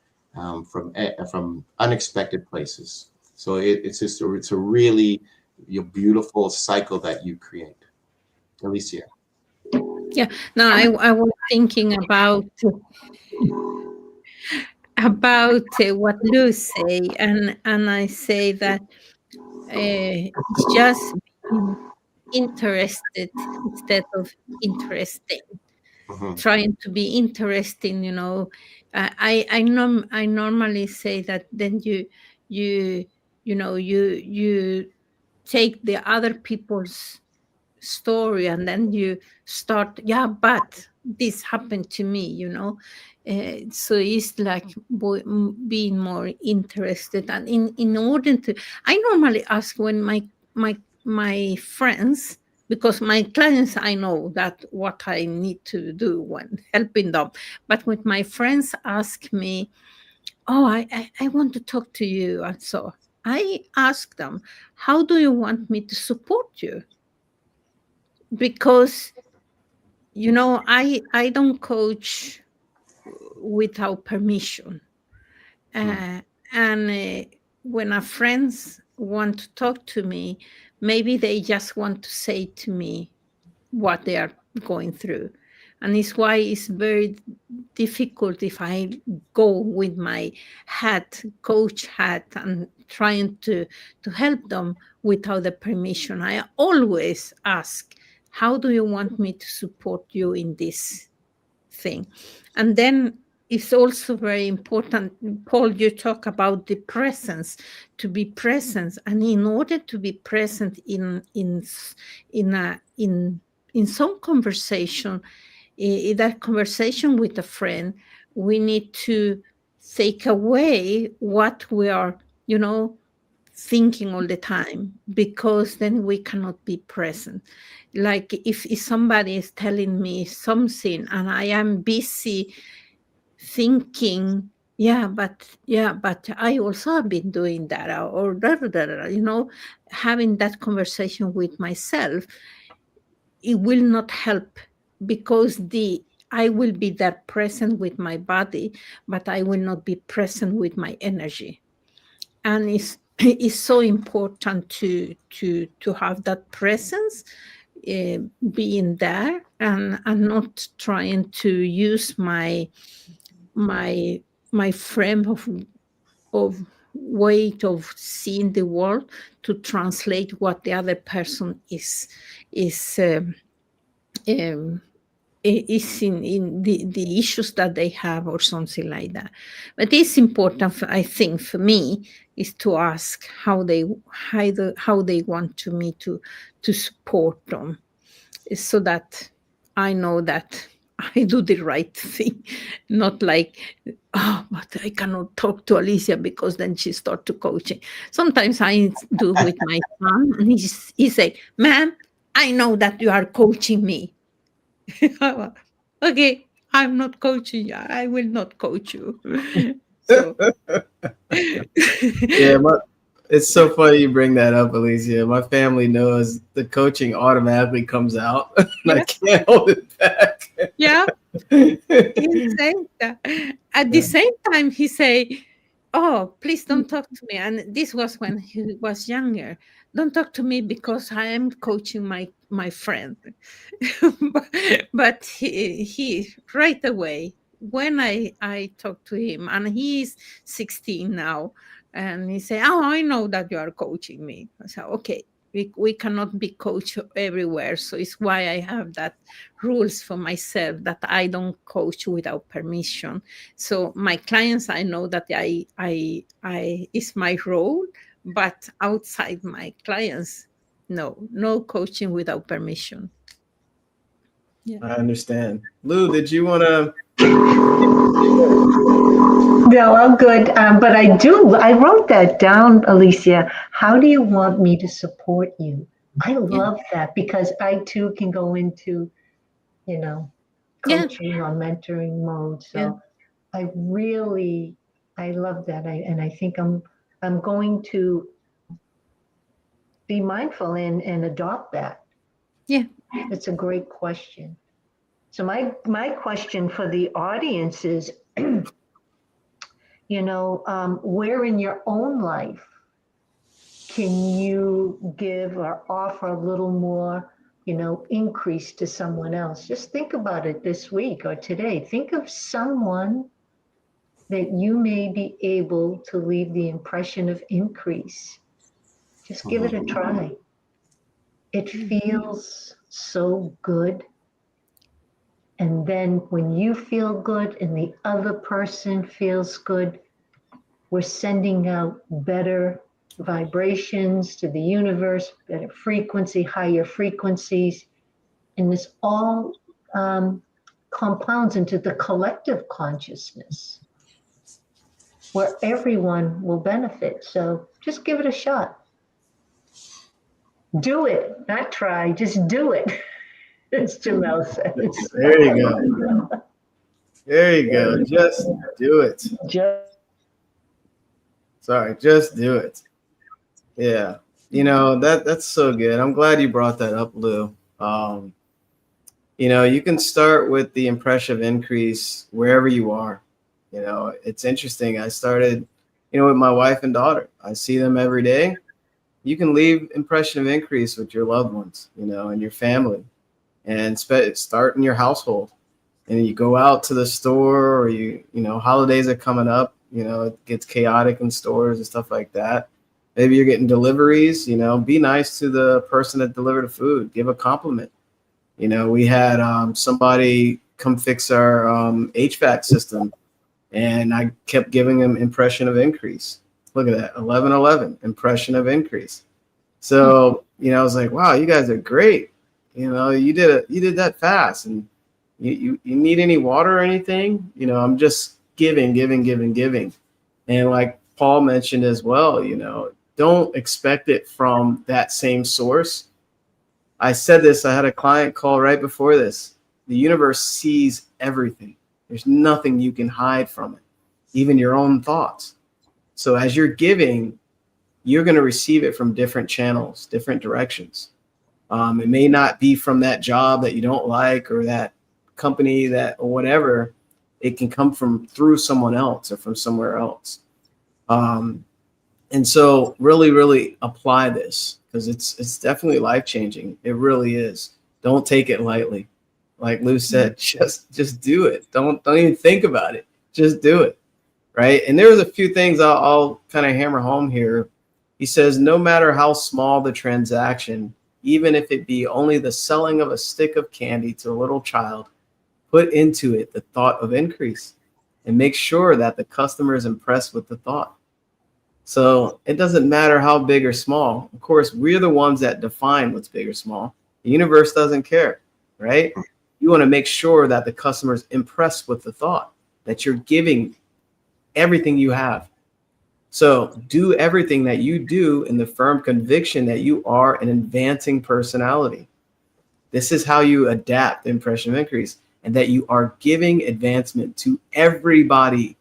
from unexpected places. So it's a really beautiful cycle that you create. Alicia. Yeah. No, I was thinking about what Lou say, and I say that it's just being interested instead of interesting. Mm-hmm. Trying to be interesting, I normally say that then you you take the other people's story and then you start, yeah, but this happened to me, so it's like being more interested. And in order to, I normally ask when my friends, because my clients, I know that what I need to do when helping them, but when my friends ask me, oh, I want to talk to you, and so I ask them, how do you want me to support you? Because I don't coach without permission. uh, and when our friends want to talk to me, maybe they just want to say to me what they are going through. And it's why it's very difficult if I go with my coach hat, and trying to help them without the permission. I always ask, how do you want me to support you in this thing? And then it's also very important, Paul, you talk about the presence, to be present. And in order to be present in some conversation, in that conversation with a friend, we need to take away what we are, thinking all the time, because then we cannot be present. Like if somebody is telling me something and I am busy thinking, yeah, but I also have been doing that, or having that conversation with myself, it will not help, because I will be there present with my body, but I will not be present with my energy. And it's so important to have that presence, being there, and not trying to use my my frame of weight of seeing the world to translate what the other person is um, is in the issues that they have, or something like that. But it's important, I think, for me, is to ask how they want to me to support them, so that I know that I do the right thing. Not like, oh, but I cannot talk to Alicia because then she starts to coaching. Sometimes I do with my son, and he say, "Ma'am, I know that you are coaching me." Okay, I'm not coaching you. I will not coach you. So Yeah, it's so funny you bring that up, Alicia. My family knows the coaching automatically comes out, and I yeah, can't hold it back. yeah. He say that. At the Yeah. same time, he say, "Oh, please don't talk to me." And this was when he was younger. Don't talk to me because I am coaching my friend. But he right away, when I talk to him, and he's 16 now, and he say, "Oh, I know that you are coaching me." I said, "Okay." We cannot be coached everywhere, so it's why I have that rules for myself, that I don't coach without permission. So my clients, I know that I is my role, but outside my clients, no coaching without permission. Yeah. I understand. Lou, did you want to? No, I'm good. But I wrote that down, Alicia. How do you want me to support you? I Yeah. love that because I too can go into, you know, Yeah. coaching or mentoring mode. Yeah. So I really I love that. And I think I'm going to be mindful and adopt that. Yeah. It's a great question. So my question for the audience is, where in your own life can you give or offer a little more, increase to someone else? Just think about it this week or today. Think of someone that you may be able to leave the impression of increase. Just give it a try. It feels so good. And then when you feel good and the other person feels good, we're sending out better vibrations to the universe, better frequency, higher frequencies. And this all compounds into the collective consciousness where everyone will benefit. So just give it a shot. Do it, not try, just do it. As Jamel says. There you go. There you go. Just do it. Just do it. Yeah. That's so good. I'm glad you brought that up, Lou. You can start with the impression of increase wherever you are. It's interesting. I started, with my wife and daughter. I see them every day. You can leave impression of increase with your loved ones, and your family, and start in your household. And you go out to the store, or holidays are coming up. It gets chaotic in stores and stuff like that. Maybe you're getting deliveries. Be nice to the person that delivered the food. Give a compliment. We had somebody come fix our HVAC system, and I kept giving them impression of increase. Look at that, 1111, impression of increase. So I was like, wow, you guys are great. You did that fast. And you need any water or anything? I'm just giving. And like Paul mentioned as well, don't expect it from that same source. I said this, I had a client call right before this. The universe sees everything. There's nothing you can hide from it, even your own thoughts. So as you're giving, you're going to receive it from different channels, different directions. It may not be from that job that you don't like or that company or whatever. It can come through someone else or from somewhere else. And so really, really apply this, because it's definitely life-changing. It really is. Don't take it lightly. Like Lou said, just do it. Don't even think about it. Just do it. Right. And there's a few things I'll kind of hammer home here. He says, no matter how small the transaction, even if it be only the selling of a stick of candy to a little child, put into it the thought of increase and make sure that the customer is impressed with the thought. So it doesn't matter how big or small. Of course, we're the ones that define what's big or small. The universe doesn't care, right? You want to make sure that the customer is impressed with the thought, that you're giving everything you have. So do everything that you do in the firm conviction that you are an advancing personality. This is how you adapt the impression of increase, and that you are giving advancement to everybody,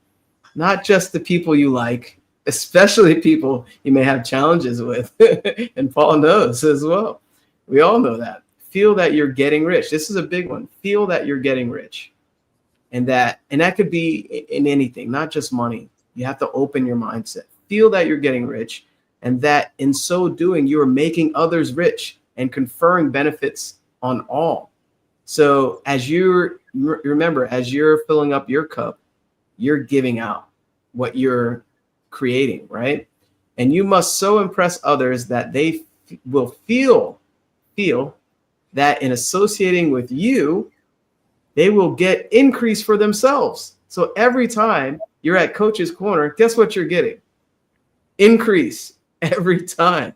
not just the people you like, especially people you may have challenges with. And Paul knows as well. We all know that. Feel that you're getting rich. This is a big one. Feel that you're getting rich. And that could be in anything, not just money. You have to open your mindset. Feel that you're getting rich, and that in so doing, you are making others rich and conferring benefits on all. So as remember, as you're filling up your cup, you're giving out what you're creating, right? And you must so impress others that they will feel that in associating with you, they will get increase for themselves. So every time you're at Coach's Corner, guess what you're getting? Increase every time.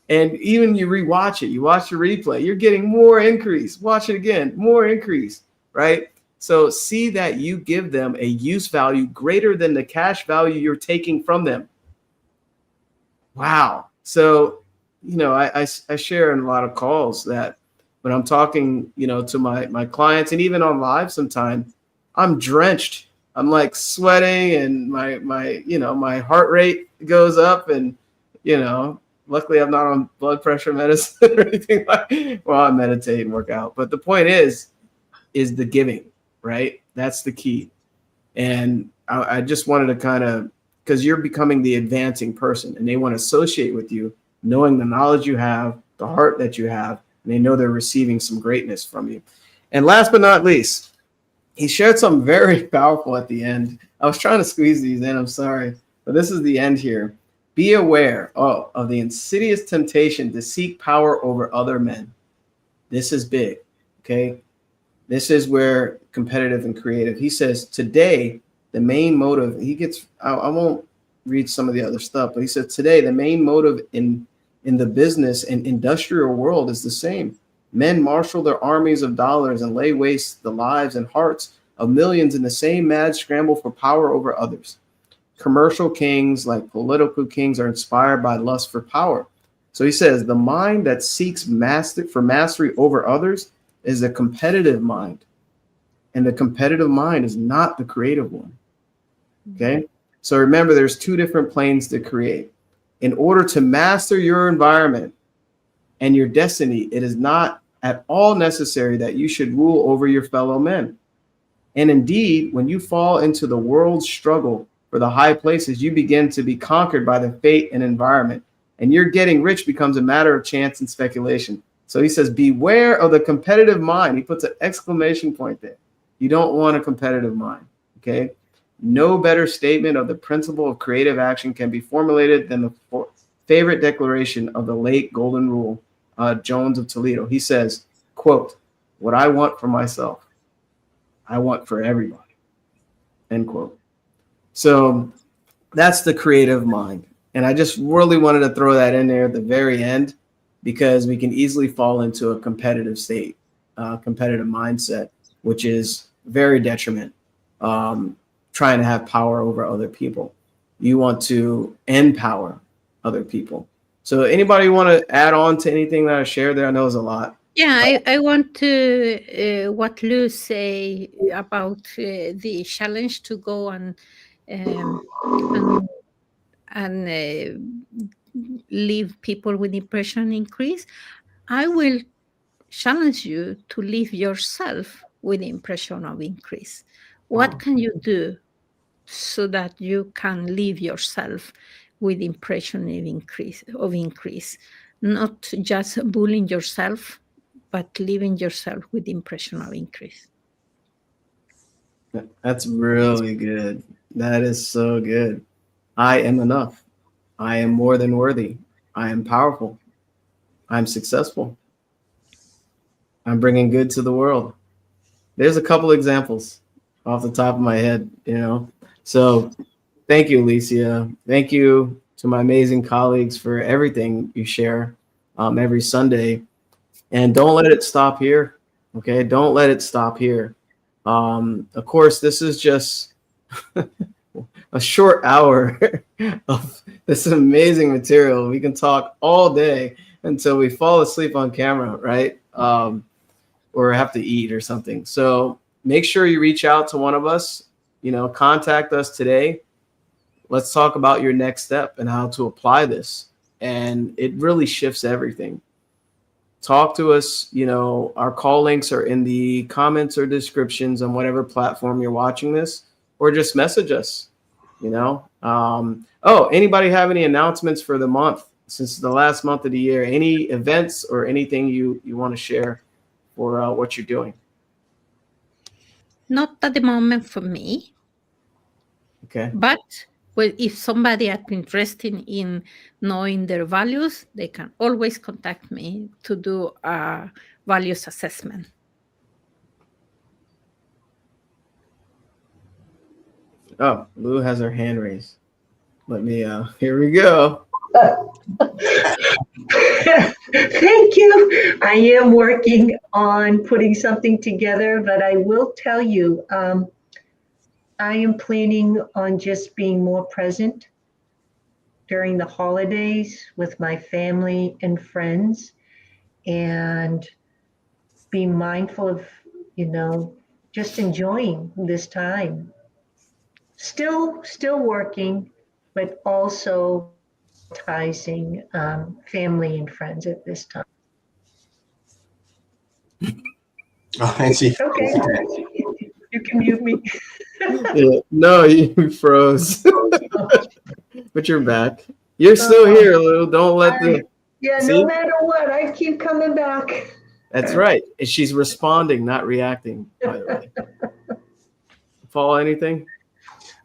And even you rewatch it, you watch the replay, you're getting more increase. Watch it again, more increase, right? So see that you give them a use value greater than the cash value you're taking from them. Wow. So, I share in a lot of calls that when I'm talking, to my clients, and even on live sometimes, I'm drenched. I'm like sweating and my heart rate goes up, and luckily I'm not on blood pressure medicine or anything well, I meditate and work out. But the point is the giving, right? That's the key. And I just wanted to kind of, because you're becoming the advancing person, and they want to associate with you, knowing the knowledge you have, the heart that you have, and they know they're receiving some greatness from you. And last but not least, he shared something very powerful at the end. I was trying to squeeze these in, I'm sorry, but this is the end here. Be aware of the insidious temptation to seek power over other men. This is big, okay? This is where competitive and creative. He says today, the main motive, I won't read some of the other stuff, but he said today, the main motive in the business and industrial world is the same. Men marshal their armies of dollars and lay waste the lives and hearts of millions in the same mad scramble for power over others. Commercial kings, like political kings, are inspired by lust for power. So he says the mind that seeks mastery over others is a competitive mind. And the competitive mind is not the creative one. Okay? So remember, there's two different planes to create. In order to master your environment and your destiny, it is not at all necessary that you should rule over your fellow men. And indeed, when you fall into the world's struggle for the high places, you begin to be conquered by the fate and environment. And your getting rich becomes a matter of chance and speculation. So he says, beware of the competitive mind. He puts an exclamation point there. You don't want a competitive mind, okay? No better statement of the principle of creative action can be formulated than the favorite declaration of the late Golden Rule, Jones of Toledo. He says, quote, what I want for myself, I want for everybody, end quote. So that's the creative mind. And I just really wanted to throw that in there at the very end, because we can easily fall into a competitive state, competitive mindset, which is very detriment, trying to have power over other people. You want to empower other people. So anybody want to add on to anything that I shared there? I know it's a lot. Yeah, I want to what Lou say about the challenge to go and leave people with impression increase. I will challenge you to leave yourself with impression of increase. What can you do so that you can leave yourself with impression of increase? Not just bullying yourself, but leaving yourself with impression of increase. That's really good. That is so good. I am enough. I am more than worthy. I am powerful. I'm successful. I'm bringing good to the world. There's a couple examples off the top of my head, So thank you, Alicia. Thank you to my amazing colleagues for everything you share every Sunday. And don't let it stop here. Okay. Don't let it stop here. Of course, this is just a short hour of this amazing material. We can talk all day until we fall asleep on camera, right? Or have to eat or something. So make sure you reach out to one of us, contact us today. Let's talk about your next step and how to apply this. And it really shifts everything. Talk to us. Our call links are in the comments or descriptions on whatever platform you're watching this, or just message us, anybody have any announcements for the month, since the last month of the year? Any events or anything you want to share for what you're doing? Not at the moment for me. Okay. But if somebody is interested in knowing their values, they can always contact me to do a values assessment. Oh, Lou has her hand raised. Let me, here we go. Thank you. I am working on putting something together, but I will tell you, I am planning on just being more present during the holidays with my family and friends, and be mindful of, just enjoying this time. still working, but also prioritizing family and friends at this time. Oh, and she, Okay, you can mute me. Yeah. No, you froze. But you're back. You're still here, Lou. Don't let the Yeah, see. no matter what, I keep coming back. That's right. And she's responding, not reacting, by the way. Paul, anything?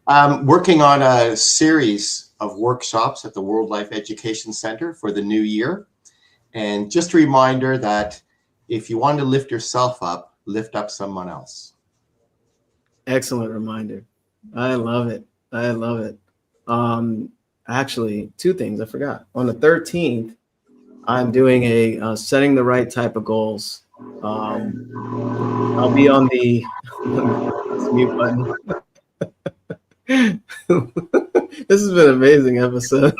working on a series of workshops at the World Life Education Center for the new year. And just a reminder that if you want to lift yourself up, lift up someone else. Excellent reminder. I love it. I love it. Actually, two things I forgot. On the 13th, I'm doing a setting the right type of goals. I'll be on the mute button. This has been an amazing episode.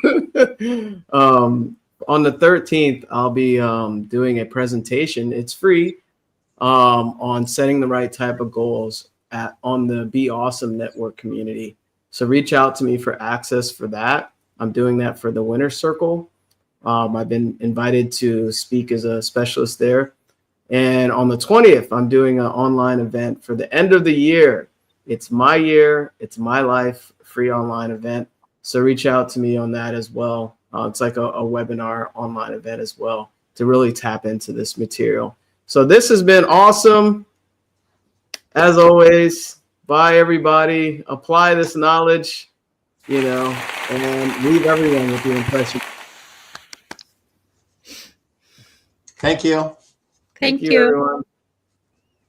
On the 13th, I'll be doing a presentation. It's free on setting the right type of goals on the Be Awesome Network community. So reach out to me for access for that. I'm doing that for the Winner Circle. I've been invited to speak as a specialist there. And on the 20th, I'm doing an online event for the end of the year. It's my year, it's my life, free online event. So reach out to me on that as well. It's like a webinar online event as well to really tap into this material. So this has been awesome. As always, bye everybody. Apply this knowledge, and leave everyone with the impression. Thank you. Thank you. Everyone.